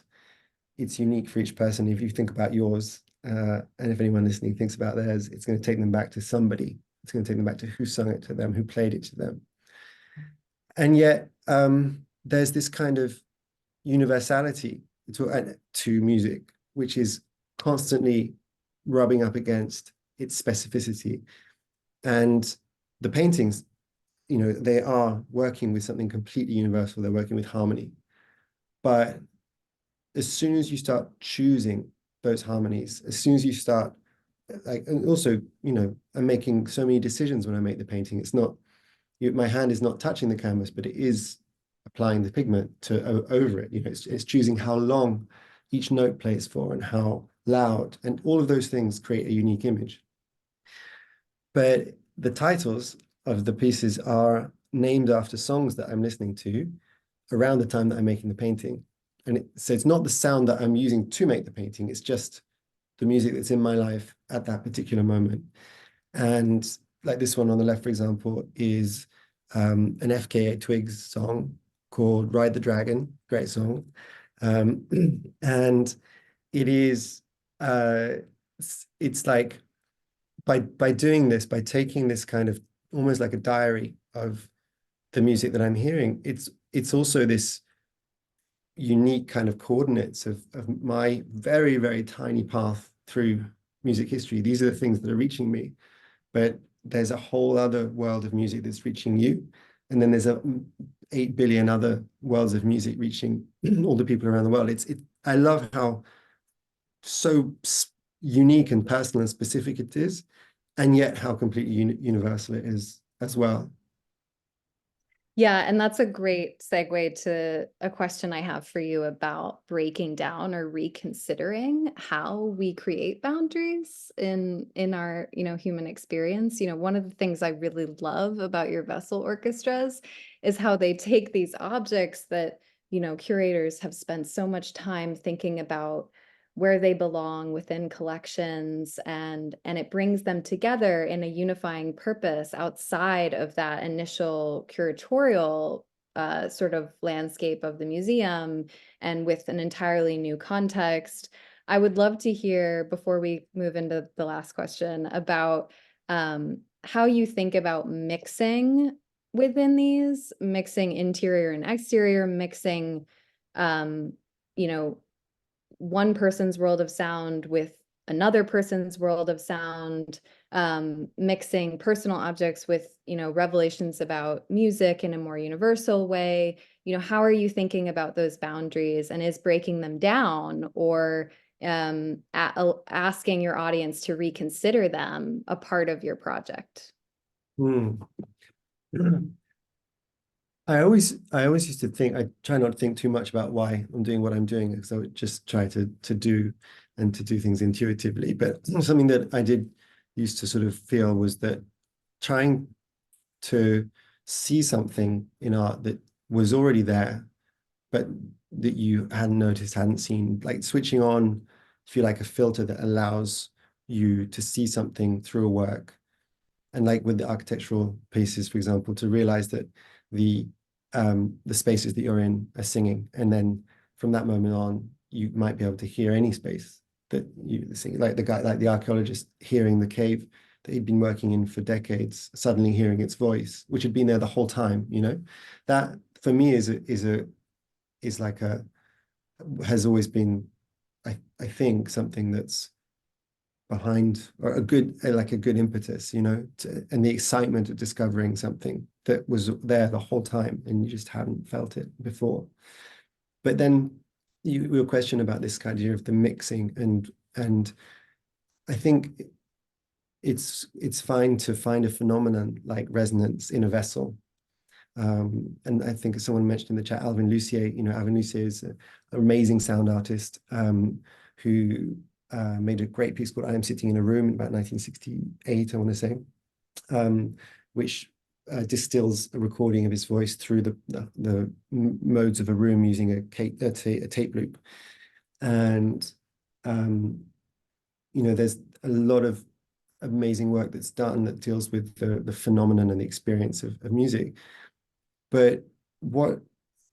it's unique for each person. If you think about yours, and if anyone listening thinks about theirs, it's going to take them back to somebody. It's going to take them back to who sung it to them, who played it to them. And yet there's this kind of universality to music, which is constantly rubbing up against its specificity. And the paintings, you know, they are working with something completely universal. They're working with harmony. But as soon as you start choosing those harmonies, as soon as you start, like, and also, you know, I'm making so many decisions when I make the painting. It's not, my hand is not touching the canvas, but it is applying the pigment to over it. You know, it's choosing how long each note plays for and how loud, and all of those things create a unique image. But the titles of the pieces are named after songs that I'm listening to around the time that I'm making the painting. And so it's not the sound that I'm using to make the painting, it's just the music that's in my life at that particular moment. And like this one on the left, for example, is an FKA Twigs song called Ride the Dragon, great song. And it is, it's like, by doing this, by taking this kind of almost like a diary of the music that I'm hearing, it's also this unique kind of coordinates of my very, very tiny path through music history. These are the things that are reaching me, but there's a whole other world of music that's reaching you. And then there's 8 billion other worlds of music reaching all the people around the world. I love how so unique and personal and specific it is, and yet how completely universal it is as well. Yeah, and that's a great segue to a question I have for you about breaking down or reconsidering how we create boundaries in our, human experience. One of the things I really love about your vessel orchestras is how they take these objects that, curators have spent so much time thinking about where they belong within collections, and it brings them together in a unifying purpose outside of that initial curatorial sort of landscape of the museum, and with an entirely new context. I would love to hear, before we move into the last question, about how you think about mixing within these, mixing interior and exterior, mixing one person's world of sound with another person's world of sound, mixing personal objects with, revelations about music in a more universal way. How are you thinking about those boundaries, and is breaking them down or asking your audience to reconsider them a part of your project? I always used to think, I try not to think too much about why I'm doing what I'm doing, because I would just try to do things intuitively. But something that I did used to sort of feel was that trying to see something in art that was already there, but that you hadn't noticed, hadn't seen, like switching on, if you like, a filter that allows you to see something through a work. And like with the architectural pieces, for example, to realize that the spaces that you're in are singing, and then from that moment on, you might be able to hear any space that you sing. Like the archaeologist hearing the cave that he'd been working in for decades, suddenly hearing its voice, which had been there the whole time. That for me has always been, I think, something that's behind, or a good impetus, and the excitement of discovering something that was there the whole time and you just hadn't felt it before. But then your question about this idea of the mixing, and I think it's fine to find a phenomenon like resonance in a vessel. And I think someone mentioned in the chat, Alvin Lucier. Alvin Lucier is an amazing sound artist who made a great piece called I Am Sitting in a Room in about 1968, I want to say, which distills a recording of his voice through the modes of a room using a tape loop. And, there's a lot of amazing work that's done that deals with the phenomenon and the experience of music. But what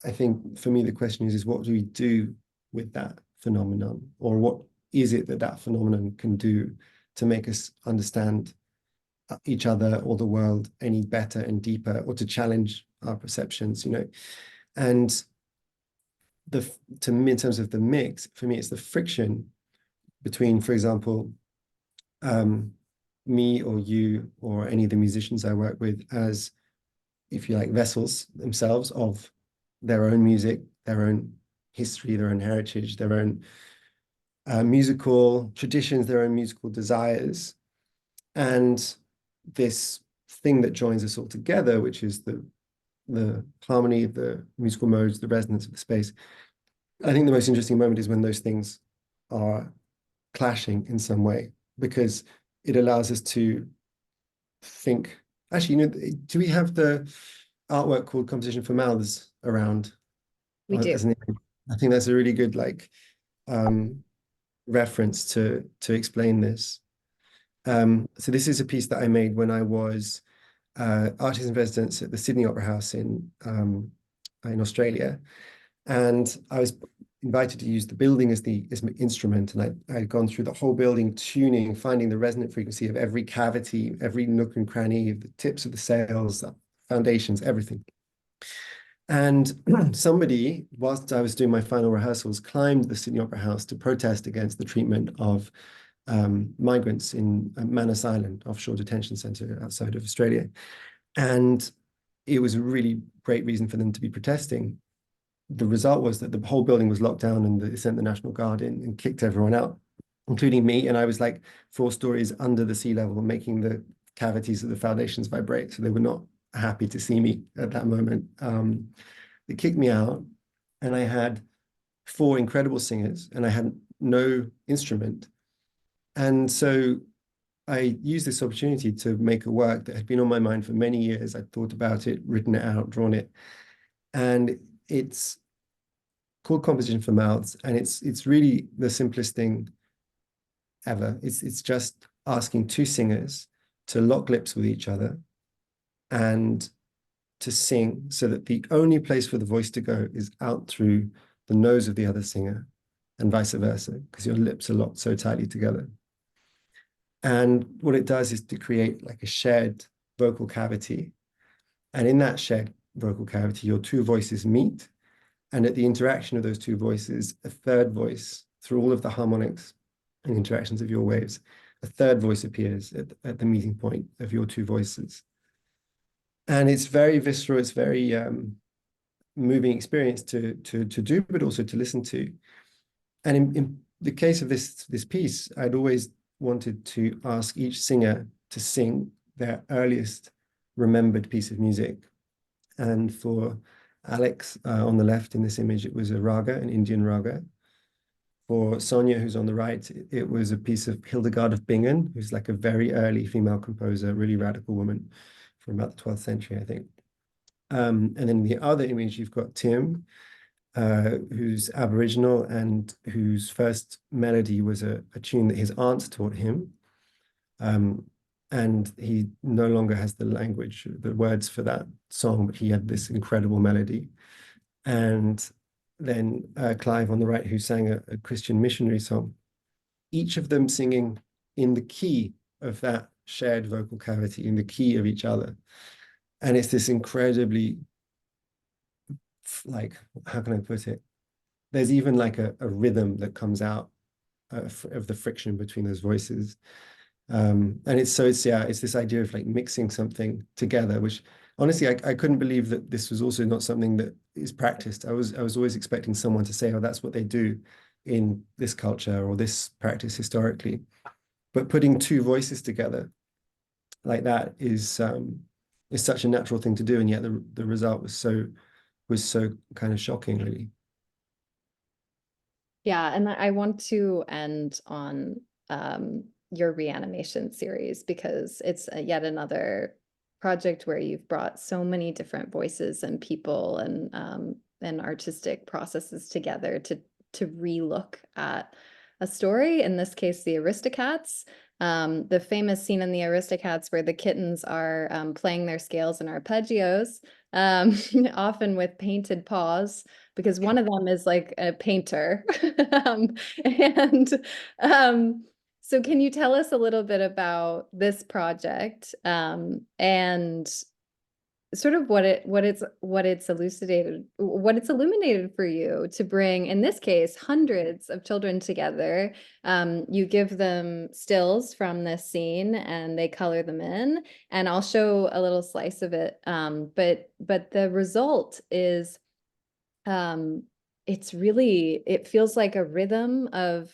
I think, for me, the question is what do we do with that phenomenon? Or what is it that phenomenon can do to make us understand each other or the world any better and deeper, or to challenge our perceptions, And to me, in terms of the mix, for me, it's the friction between, for example, me or you or any of the musicians I work with as, if you like, vessels themselves of their own music, their own history, their own heritage, their own musical traditions, their own musical desires. And this thing that joins us all together, which is the harmony of the musical modes, the resonance of the space. I think the most interesting moment is when those things are clashing in some way, because it allows us to think, actually, do we have the artwork called Composition for Mouths around? We do. I think that's a really good reference to explain this. So this is a piece that I made when I was artist in residence at the Sydney Opera House in Australia, and I was invited to use the building as the instrument, and I had gone through the whole building, tuning, finding the resonant frequency of every cavity, every nook and cranny, the tips of the sails, the foundations, everything. And somebody, whilst I was doing my final rehearsals, climbed the Sydney Opera House to protest against the treatment of migrants in Manus Island, offshore detention centre outside of Australia. And it was a really great reason for them to be protesting. The result was that the whole building was locked down, and they sent the National Guard in and kicked everyone out, including me. And I was like 4 stories under the sea level, making the cavities of the foundations vibrate. So they were not happy to see me at that moment. They kicked me out, and I had 4 incredible singers, and I had no instrument. And so I used this opportunity to make a work that had been on my mind for many years. I'd thought about it, written it out, drawn it. And it's called Composition for Mouths, and it's really the simplest thing ever. It's just asking 2 singers to lock lips with each other and to sing, so that the only place for the voice to go is out through the nose of the other singer, and vice versa, because your lips are locked so tightly together. And what it does is to create like a shared vocal cavity. And in that shared vocal cavity, your 2 voices meet. And at the interaction of those 2 voices, a third voice, through all of the harmonics and interactions of your waves, a third voice appears at the meeting point of your 2 voices. And it's very visceral, it's very moving experience to do, but also to listen to. And in the case of this piece, I'd always wanted to ask each singer to sing their earliest remembered piece of music. And for Alex on the left in this image, it was a raga, an Indian raga. For Sonia, who's on the right, it was a piece of Hildegard of Bingen, who's like a very early female composer, really radical woman from about the 12th century, I think. And then the other image, you've got Tim, who's Aboriginal and whose first melody was a tune that his aunt taught him. And he no longer has the language, the words for that song, but he had this incredible melody. And then Clive on the right, who sang a Christian missionary song, each of them singing in the key of that shared vocal cavity, in the key of each other. And it's this incredibly, like, how can I put it? There's even like a rhythm that comes out of the friction between those voices. And it's this idea of like mixing something together, which honestly, I couldn't believe that this was also not something that is practiced. I was always expecting someone to say, oh, that's what they do in this culture or this practice historically. But putting 2 voices together like that is such a natural thing to do, and yet the result was so kind of shocking, really. Yeah, and I want to end on your reanimation series, because it's yet another project where you've brought so many different voices and people and artistic processes together to relook at a story, in this case, the Aristocats. The famous scene in the Aristocats where the kittens are playing their scales and arpeggios, often with painted paws, because one of them is like a painter. So can you tell us a little bit about this project and sort of what it's illuminated for you to bring, in this case, hundreds of children together. You give them stills from this scene and they color them in, and I'll show a little slice of it. But the result is it's really, it feels like a rhythm of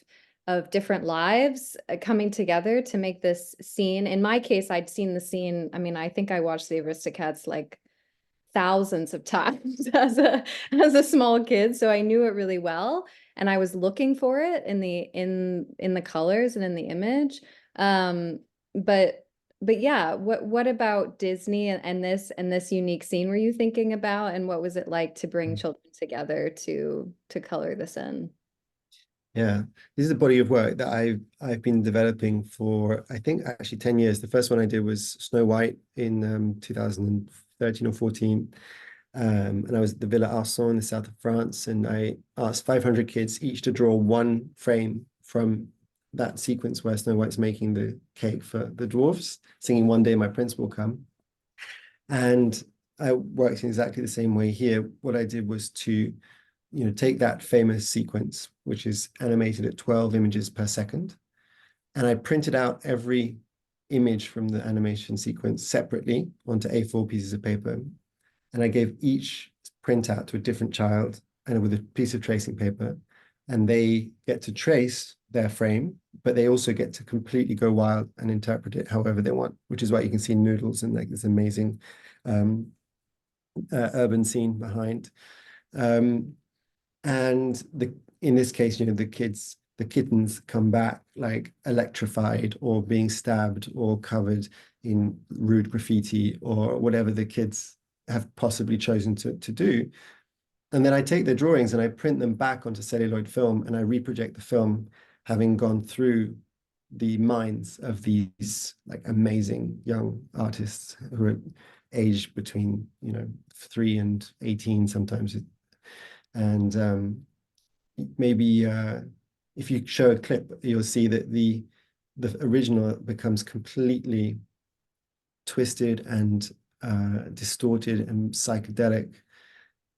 different lives coming together to make this scene. In my case, I'd seen the scene. I mean, I think I watched the Aristocats like thousands of times as a small kid, so I knew it really well, and I was looking for it in the colors and in the image. But yeah, what about Disney and this unique scene were you thinking about, and what was it like to bring children together to color this in? Yeah, this is a body of work that I've been developing for, I think, actually 10 years. The first one I did was Snow White in 2013 or 14. And I was at the Villa Arson in the south of France, and I asked 500 kids each to draw one frame from that sequence where Snow White's making the cake for the dwarfs, singing "One Day My Prince Will Come." And I worked in exactly the same way here. What I did was to, take that famous sequence, which is animated at 12 images per second, and I printed out every image from the animation sequence separately onto A4 pieces of paper. And I gave each printout to a different child and with a piece of tracing paper. And they get to trace their frame, but they also get to completely go wild and interpret it however they want, which is why you can see Noodles and like this amazing urban scene behind. And in this case, the kittens come back like electrified or being stabbed or covered in rude graffiti or whatever the kids have possibly chosen to do. And then I take the drawings and I print them back onto celluloid film, and I reproject the film, having gone through the minds of these like amazing young artists who are aged between 3 and 18 sometimes. And maybe if you show a clip, you'll see that the original becomes completely twisted and distorted and psychedelic.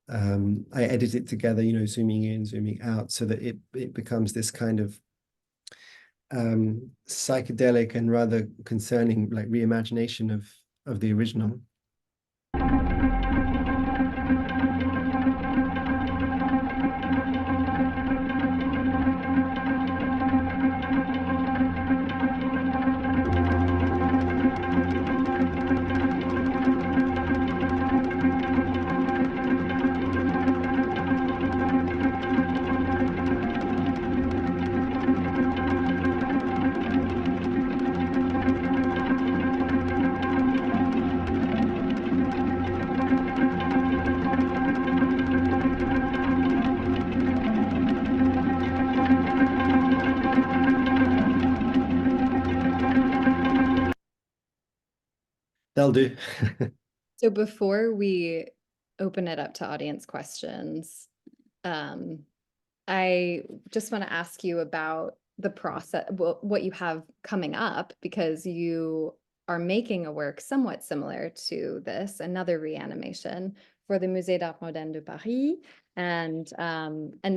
I edit it together, zooming in, zooming out, so that it becomes this kind of psychedelic and rather concerning like reimagination of the original. They'll do. So before we open it up to audience questions, I just want to ask you about the process, what you have coming up, because you are making a work somewhat similar to this, another reanimation for the Musée d'Art Moderne de Paris. And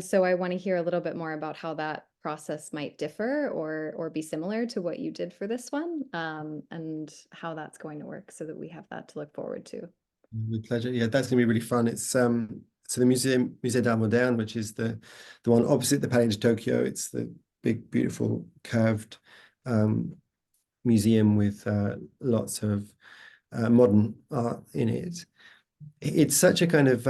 so I want to hear a little bit more about how that process might differ or be similar to what you did for this one, and how that's going to work, so that we have that to look forward to. With pleasure. Yeah, that's gonna be really fun. It's so the Musée d'Art Moderne, which is the one opposite the Palais de Tokyo. It's the big, beautiful, curved museum with lots of modern art in it. It's such a kind of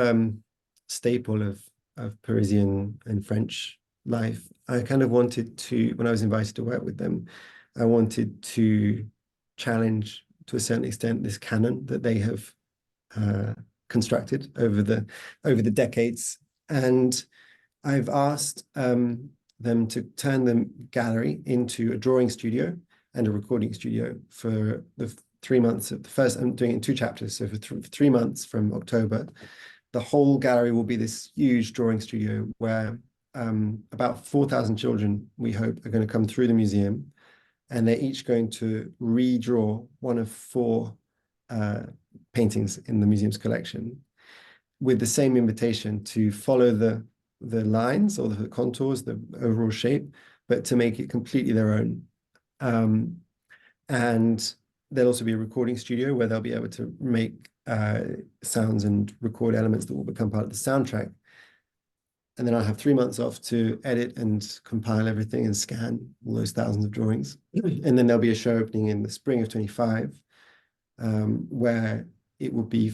staple of Parisian and French life. I kind of wanted to, when I was invited to work with them, I wanted to challenge to a certain extent this canon that they have constructed over the decades. And I've asked them to turn the gallery into a drawing studio and a recording studio for the 3 months of the first. I'm doing it in 2 chapters, so for 3 months from October, the whole gallery will be this huge drawing studio where about 4,000 children, we hope, are going to come through the museum, and they're each going to redraw one of 4 paintings in the museum's collection, with the same invitation to follow the lines or the contours, the overall shape, but to make it completely their own. And there'll also be a recording studio where they'll be able to make sounds and record elements that will become part of the soundtrack. and then I'll have 3 months off to edit and compile everything and scan all those thousands of drawings. And then there'll be a show opening in the spring of 25, where it will be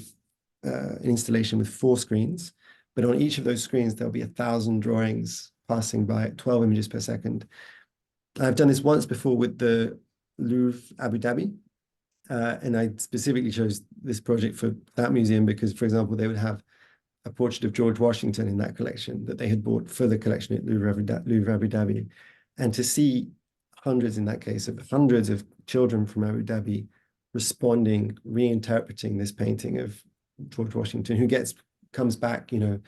an installation with 4 screens. But on each of those screens, there'll be 1,000 drawings passing by at 12 images per second. I've done this once before with the Louvre Abu Dhabi. And I specifically chose this project for that museum because, for example, they would have a portrait of George Washington in that collection that they had bought for the collection at Louvre Abu Dhabi. And to see hundreds, in that case, of hundreds of children from Abu Dhabi responding, reinterpreting this painting of George Washington, who comes back, you know,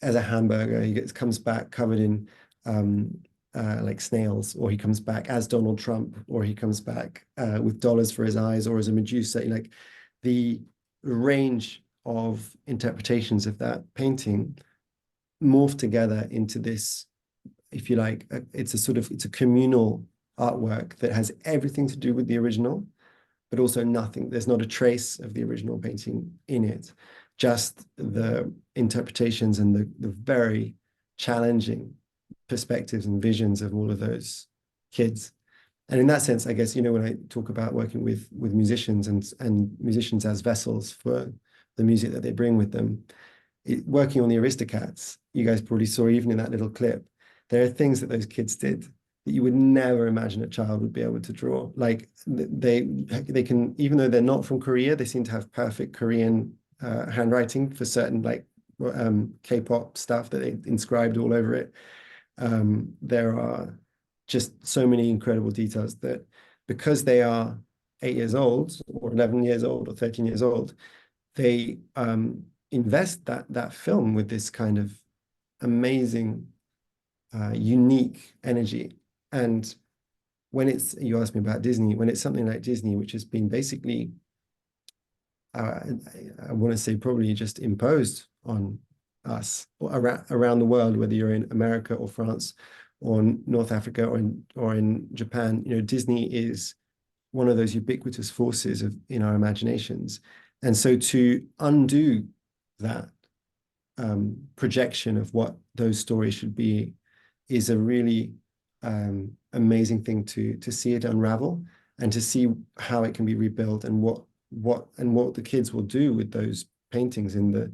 as a hamburger. He comes back covered in like snails, or he comes back as Donald Trump, or he comes back with dollars for his eyes, or as a Medusa. Like the range of interpretations of that painting morphed together into this, if you like, it's a communal artwork that has everything to do with the original, but also nothing. There's not a trace of the original painting in it, just the interpretations and the very challenging perspectives and visions of all of those kids. And in that sense, I guess, you know, when I talk about working with musicians and musicians as vessels for the music that they bring with them, working on the Aristocats, you guys probably saw even in that little clip, there are things that those kids did that you would never imagine a child would be able to draw. Like they can, even though they're not from Korea, they seem to have perfect Korean handwriting for certain like K-pop stuff that they inscribed all over it. There are just so many incredible details that, because they are 8 years old or 11 years old or 13 years old, they invest that film with this kind of amazing, unique energy. And when you asked me about Disney, when it's something like Disney, which has been basically, I want to say probably just imposed on us around the world, whether you're in America or France or North Africa or in Japan, you know, Disney is one of those ubiquitous forces in our imaginations. And so to undo that projection of what those stories should be is a really amazing thing to see it unravel and to see how it can be rebuilt, and what the kids will do with those paintings in the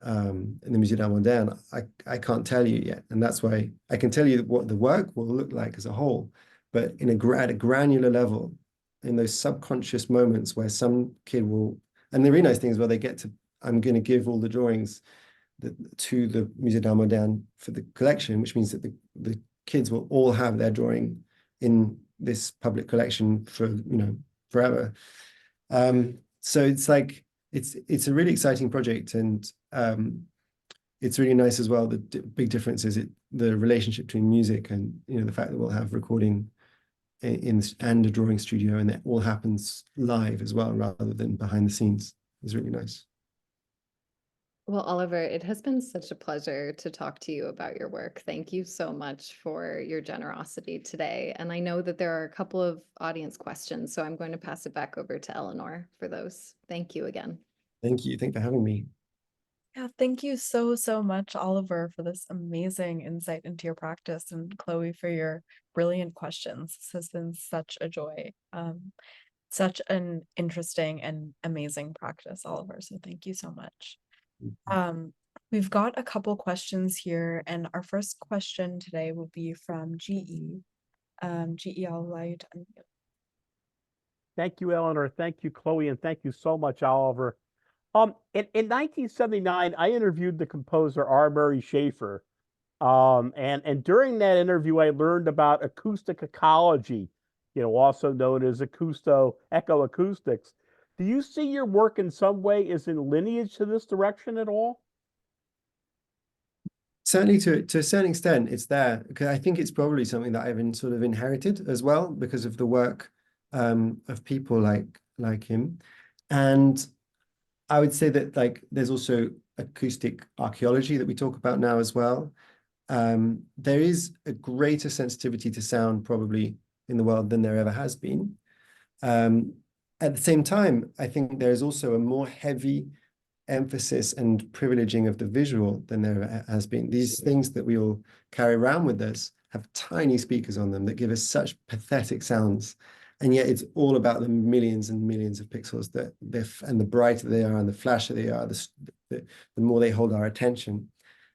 Musée d'Art Moderne. I can't tell you yet, and that's why I can tell you what the work will look like as a whole, but at a granular level, in those subconscious moments where some kid will, and the really nice thing is, well, I'm going to give all the drawings to the Musée d'Art Moderne for the collection, which means that the kids will all have their drawing in this public collection for, you know, forever. So it's like, it's a really exciting project, and it's really nice as well. The big difference is the relationship between music and, you know, the fact that we'll have recording and a drawing studio, and that all happens live as well rather than behind the scenes, is really nice. Well, Oliver, it has been such a pleasure to talk to you about your work. Thank you so much for your generosity today. And I know that there are a couple of audience questions, so I'm going to pass it back over to Eleanor for those. Thank you again. Thank you. Thanks for having me. Yeah, thank you so much, Oliver, for this amazing insight into your practice, and Chloe for your brilliant questions. This has been such a joy. Such an interesting and amazing practice, Oliver. So thank you so much. We've got a couple questions here, and our first question today will be from GE. GE, I'll allow you to unmute. Thank you, Eleanor. Thank you, Chloe, and thank you so much, Oliver. In 1979, I interviewed the composer R. Murray Schafer, and during that interview, I learned about acoustic ecology, you know, also known as ecoacoustics. Do you see your work in some way as in lineage to this direction at all? Certainly, to a certain extent, it's there, because I think it's probably something that I've sort of inherited as well, because of the work of people like him. And I would say that, like, there's also acoustic archaeology that we talk about now as well. There is a greater sensitivity to sound probably in the world than there ever has been. At the same time, I think there is also a more heavy emphasis and privileging of the visual than there has been. These things that we all carry around with us have tiny speakers on them that give us such pathetic sounds. And yet it's all about the millions and millions of pixels that and the brighter they are and the flashier they are, the more they hold our attention.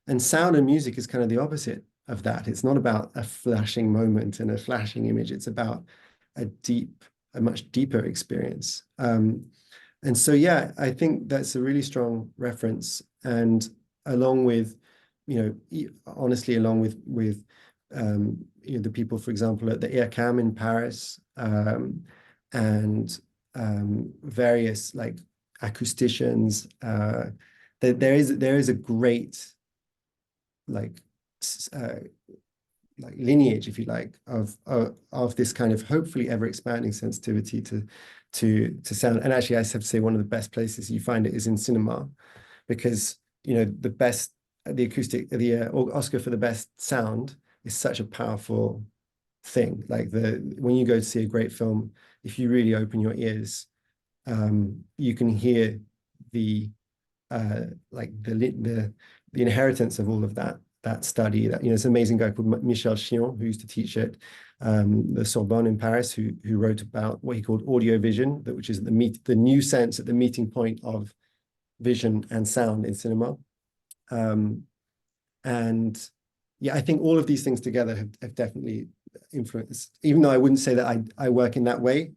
And sound and music is kind of the opposite of that. It's not about a flashing moment and a flashing image. It's about a much deeper experience. And so, yeah, I think that's a really strong reference. And along with, honestly, along with the people, for example, at the ERCAM in Paris, and various like acousticians, there is a great like lineage, if you like, of this kind of hopefully ever expanding sensitivity to sound. And actually, I have to say, one of the best places you find it is in cinema, because the Oscar for the best sound is such a powerful thing. Like when you go to see a great film, if you really open your ears, you can hear the inheritance of all of that study. That there's an amazing guy called Michel Chion who used to teach at the Sorbonne in Paris, who wrote about what he called audio vision, which is the new sense at the meeting point of vision and sound in cinema. And yeah, I think all of these things together have definitely influenced. Even though I wouldn't say that I work in that way,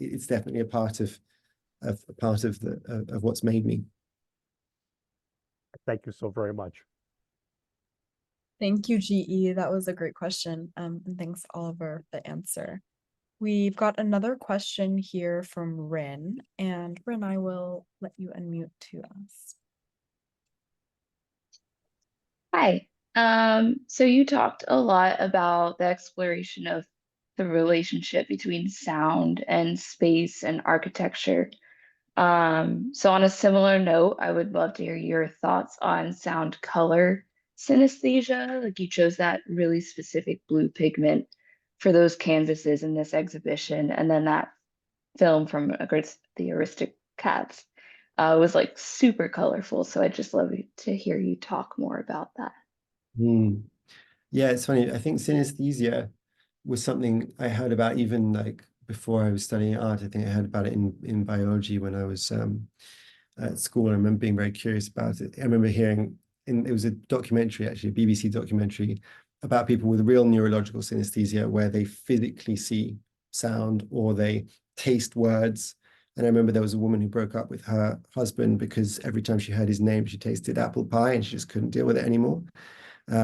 it's definitely a part of what's made me. Thank you so very much. Thank you, GE. That was a great question. And thanks, Oliver, for the answer. We've got another question here from Rin, and Rin, I will let you unmute to us. Hi. So you talked a lot about the exploration of the relationship between sound and space and architecture. So on a similar note, I would love to hear your thoughts on sound color synesthesia. Like, you chose that really specific blue pigment for those canvases in this exhibition, and then that film from the Aristocats was like super colorful. So I'd just love to hear you talk more about that. Yeah, it's funny. I think synesthesia was something I heard about even like before I was studying art. I think I heard about it in biology when I was at school. I remember being very curious about it. I remember hearing it was a documentary, actually, a BBC documentary about people with real neurological synesthesia, where they physically see sound or they taste words. And I remember there was a woman who broke up with her husband because every time she heard his name, she tasted apple pie and she just couldn't deal with it anymore. I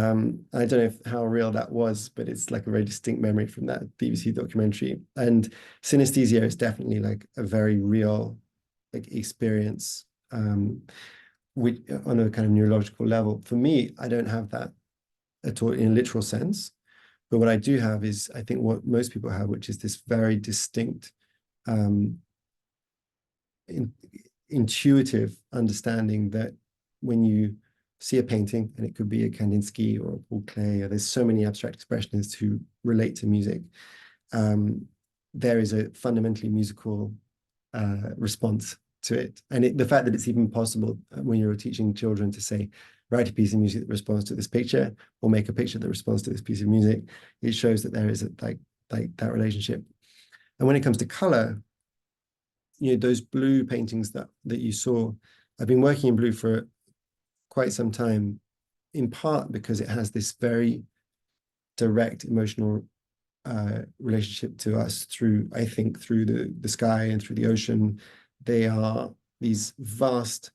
don't know how real that was, but it's like a very distinct memory from that BBC documentary. And synesthesia is definitely like a very real like experience, which on a kind of neurological level. For me, I don't have that at all in a literal sense, but what I do have is, I think, what most people have, which is this very distinct intuitive understanding that when you see a painting, and it could be a Kandinsky or a Paul Klee, or there's so many abstract expressionists who relate to music, there is a fundamentally musical response to it. And the fact that it's even possible when you're teaching children to say, write a piece of music that responds to this picture, or make a picture that responds to this piece of music, it shows that there is like that relationship. And when it comes to color, those blue paintings that you saw, I've been working in blue for quite some time, in part because it has this very direct emotional relationship to us through the sky and through the ocean. They are these vast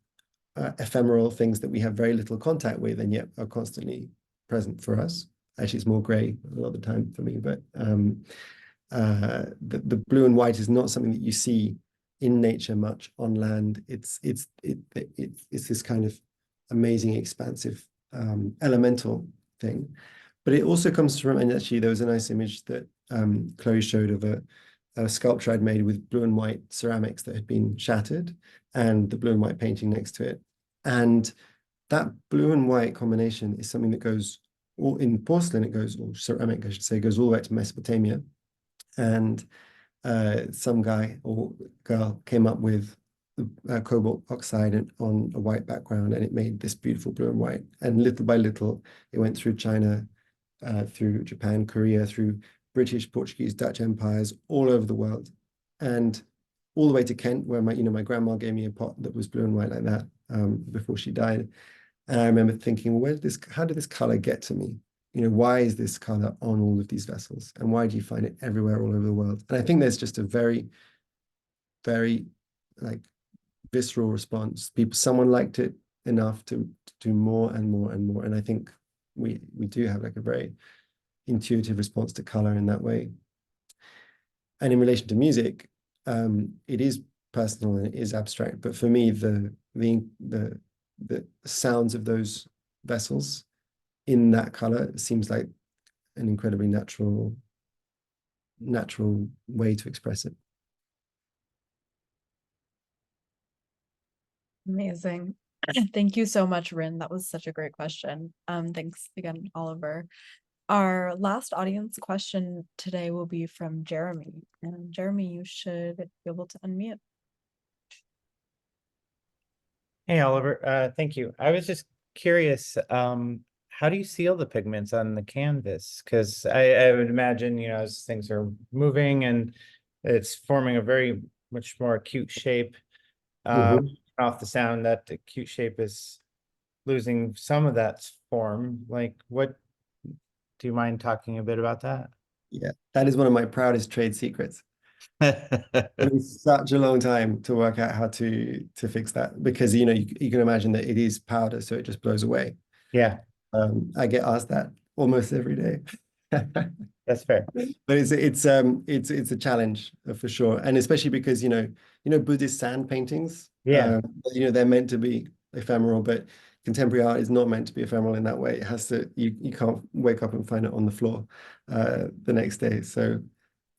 ephemeral things that we have very little contact with, and yet are constantly present for us. Actually, it's more gray a lot of the time for me, but the blue and white is not something that you see in nature much on land. It's this kind of amazing, expansive, elemental thing. But it also comes from, and actually there was a nice image that Chloe showed of a sculpture I'd made with blue and white ceramics that had been shattered, and the blue and white painting next to it. And that blue and white combination is something that goes, or in porcelain, it goes, or ceramic, I should say, goes all the way to Mesopotamia. And some guy or girl came up with cobalt oxide on a white background, and it made this beautiful blue and white. And little by little, it went through China, through Japan, Korea, through British, Portuguese, Dutch empires all over the world, and all the way to Kent, where my grandma gave me a pot that was blue and white like that before she died. And I remember thinking, how did this color get to me? Why is this color on all of these vessels, and why do you find it everywhere all over the world? And I think there's just a very, very like visceral response. Someone liked it enough to do more and more and more. And I think we do have like a very intuitive response to color in that way. And in relation to music, it is personal and it is abstract. But for me, the sounds of those vessels in that color seems like an incredibly natural way to express it. Amazing. Thank you so much, Rin. That was such a great question. Thanks again, Oliver. Our last audience question today will be from Jeremy. And Jeremy, you should be able to unmute. Hey, Oliver. Thank you. I was just curious, how do you seal the pigments on the canvas? Because I would imagine, as things are moving and it's forming a very much more acute shape, off the sound, that acute shape is losing some of that form. Like, do you mind talking a bit about that? Yeah, that is one of my proudest trade secrets. It was such a long time to work out how to fix that, because you can imagine that it is powder, so it just blows away. Yeah. I get asked that almost every day. That's fair. But it's a challenge for sure, and especially because Buddhist sand paintings. Yeah. They're meant to be ephemeral, but contemporary art is not meant to be ephemeral in that way. It has to. You can't wake up and find it on the floor the next day. So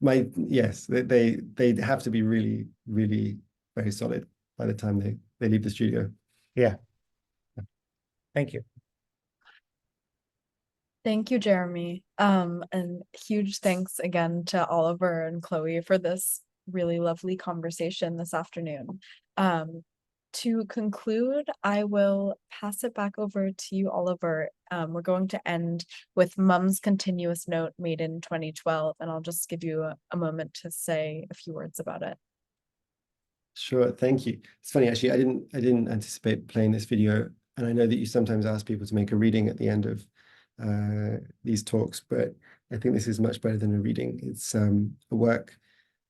yes, they have to be really, really very solid by the time they leave the studio. Yeah. Thank you. Thank you, Jeremy. And huge thanks again to Oliver and Chloe for this really lovely conversation this afternoon. To conclude, I will pass it back over to you, Oliver. We're going to end with Mum's continuous note made in 2012, and I'll just give you a moment to say a few words about it. Sure, thank you. It's funny, actually, I didn't anticipate playing this video, and I know that you sometimes ask people to make a reading at the end of these talks, but I think this is much better than a reading. It's a work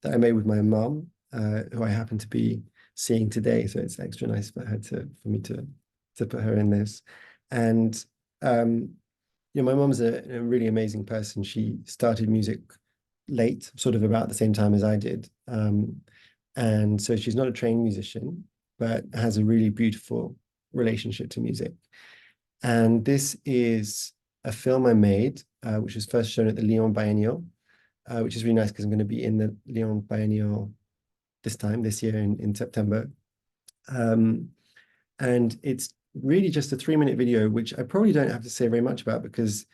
that I made with my mom, who I happen to be seeing today, so it's extra nice for me to put her in this. And my mom's a really amazing person. She started music late, sort of about the same time as I did, and so she's not a trained musician, but has a really beautiful relationship to music. And this is a film I made, which was first shown at the Lyon Biennial, which is really nice because I'm going to be in the Lyon Biennial this year in September. And it's really just a 3-minute video, which I probably don't have to say very much about because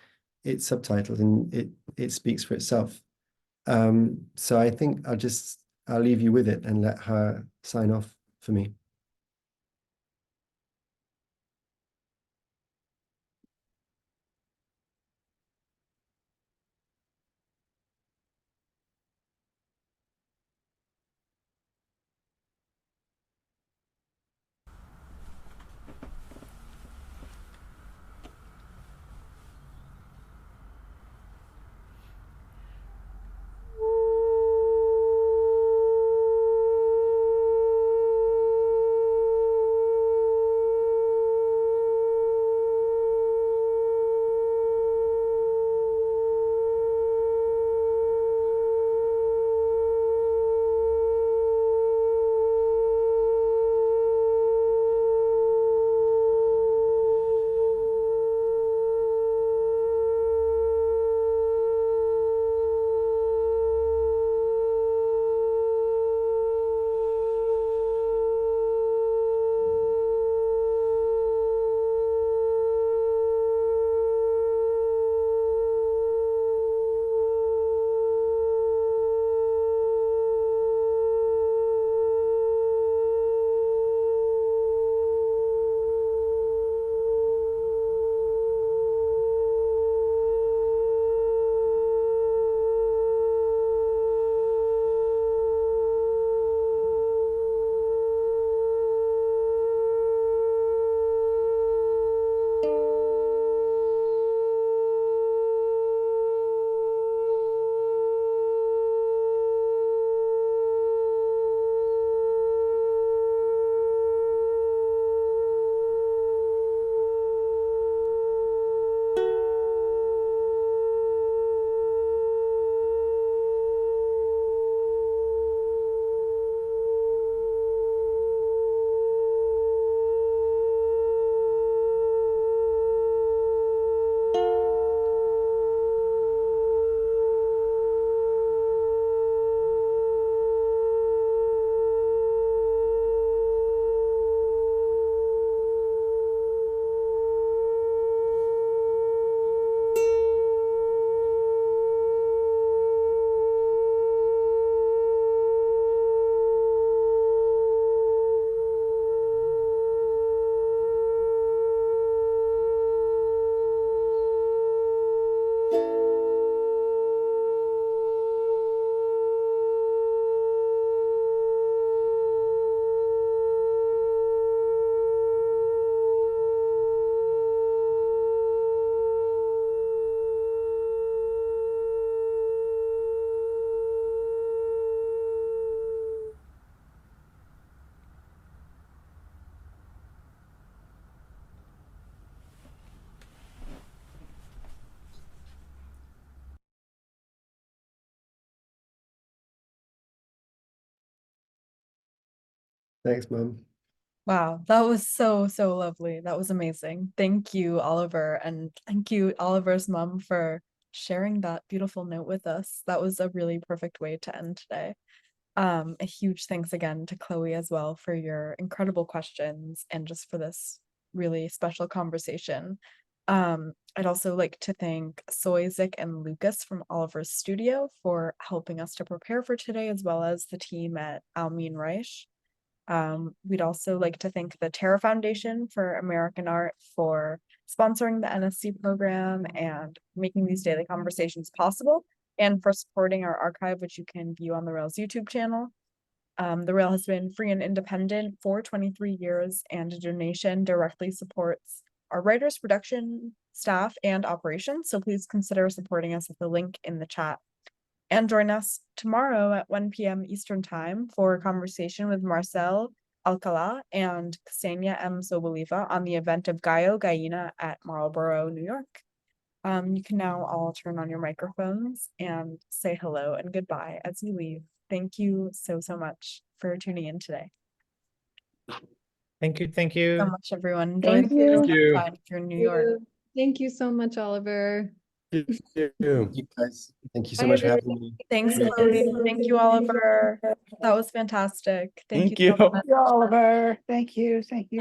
it's subtitled and it speaks for itself. So I think I'll leave you with it and let her sign off for me. Thanks, Mum. Wow, that was so, so lovely. That was amazing. Thank you, Oliver, and thank you, Oliver's mom, for sharing that beautiful note with us. That was a really perfect way to end today. A huge thanks again to Chloe as well for your incredible questions and just for this really special conversation. I'd also like to thank Soyzik and Lucas from Oliver's studio for helping us to prepare for today, as well as the team at Almin Reich. We'd also like to thank the Terra Foundation for American Art for sponsoring the NSE program and making these daily conversations possible, and for supporting our archive, which you can view on the Rails YouTube channel. The Rail has been free and independent for 23 years, and a donation directly supports our writers, production staff, and operations. So please consider supporting us at the link in the chat. And join us tomorrow at 1 p.m. Eastern Time for a conversation with Marcel Alcala and Ksenia M. Soboliva on the event of Gallo Gallina at Marlborough, New York. You can now all turn on your microphones and say hello and goodbye as you leave. Thank you so, so much for tuning in today. Thank you. Thank So you. much, everyone. Enjoy Thank the you. sunshine if you're in New York. Thank you so much, Oliver. Thank you, guys. Thank you so Bye, much for everybody. having me. Thanks, Great. Chloe. Thank you, Oliver. That was fantastic. Thank you so much. Oliver. Thank you. Thank you.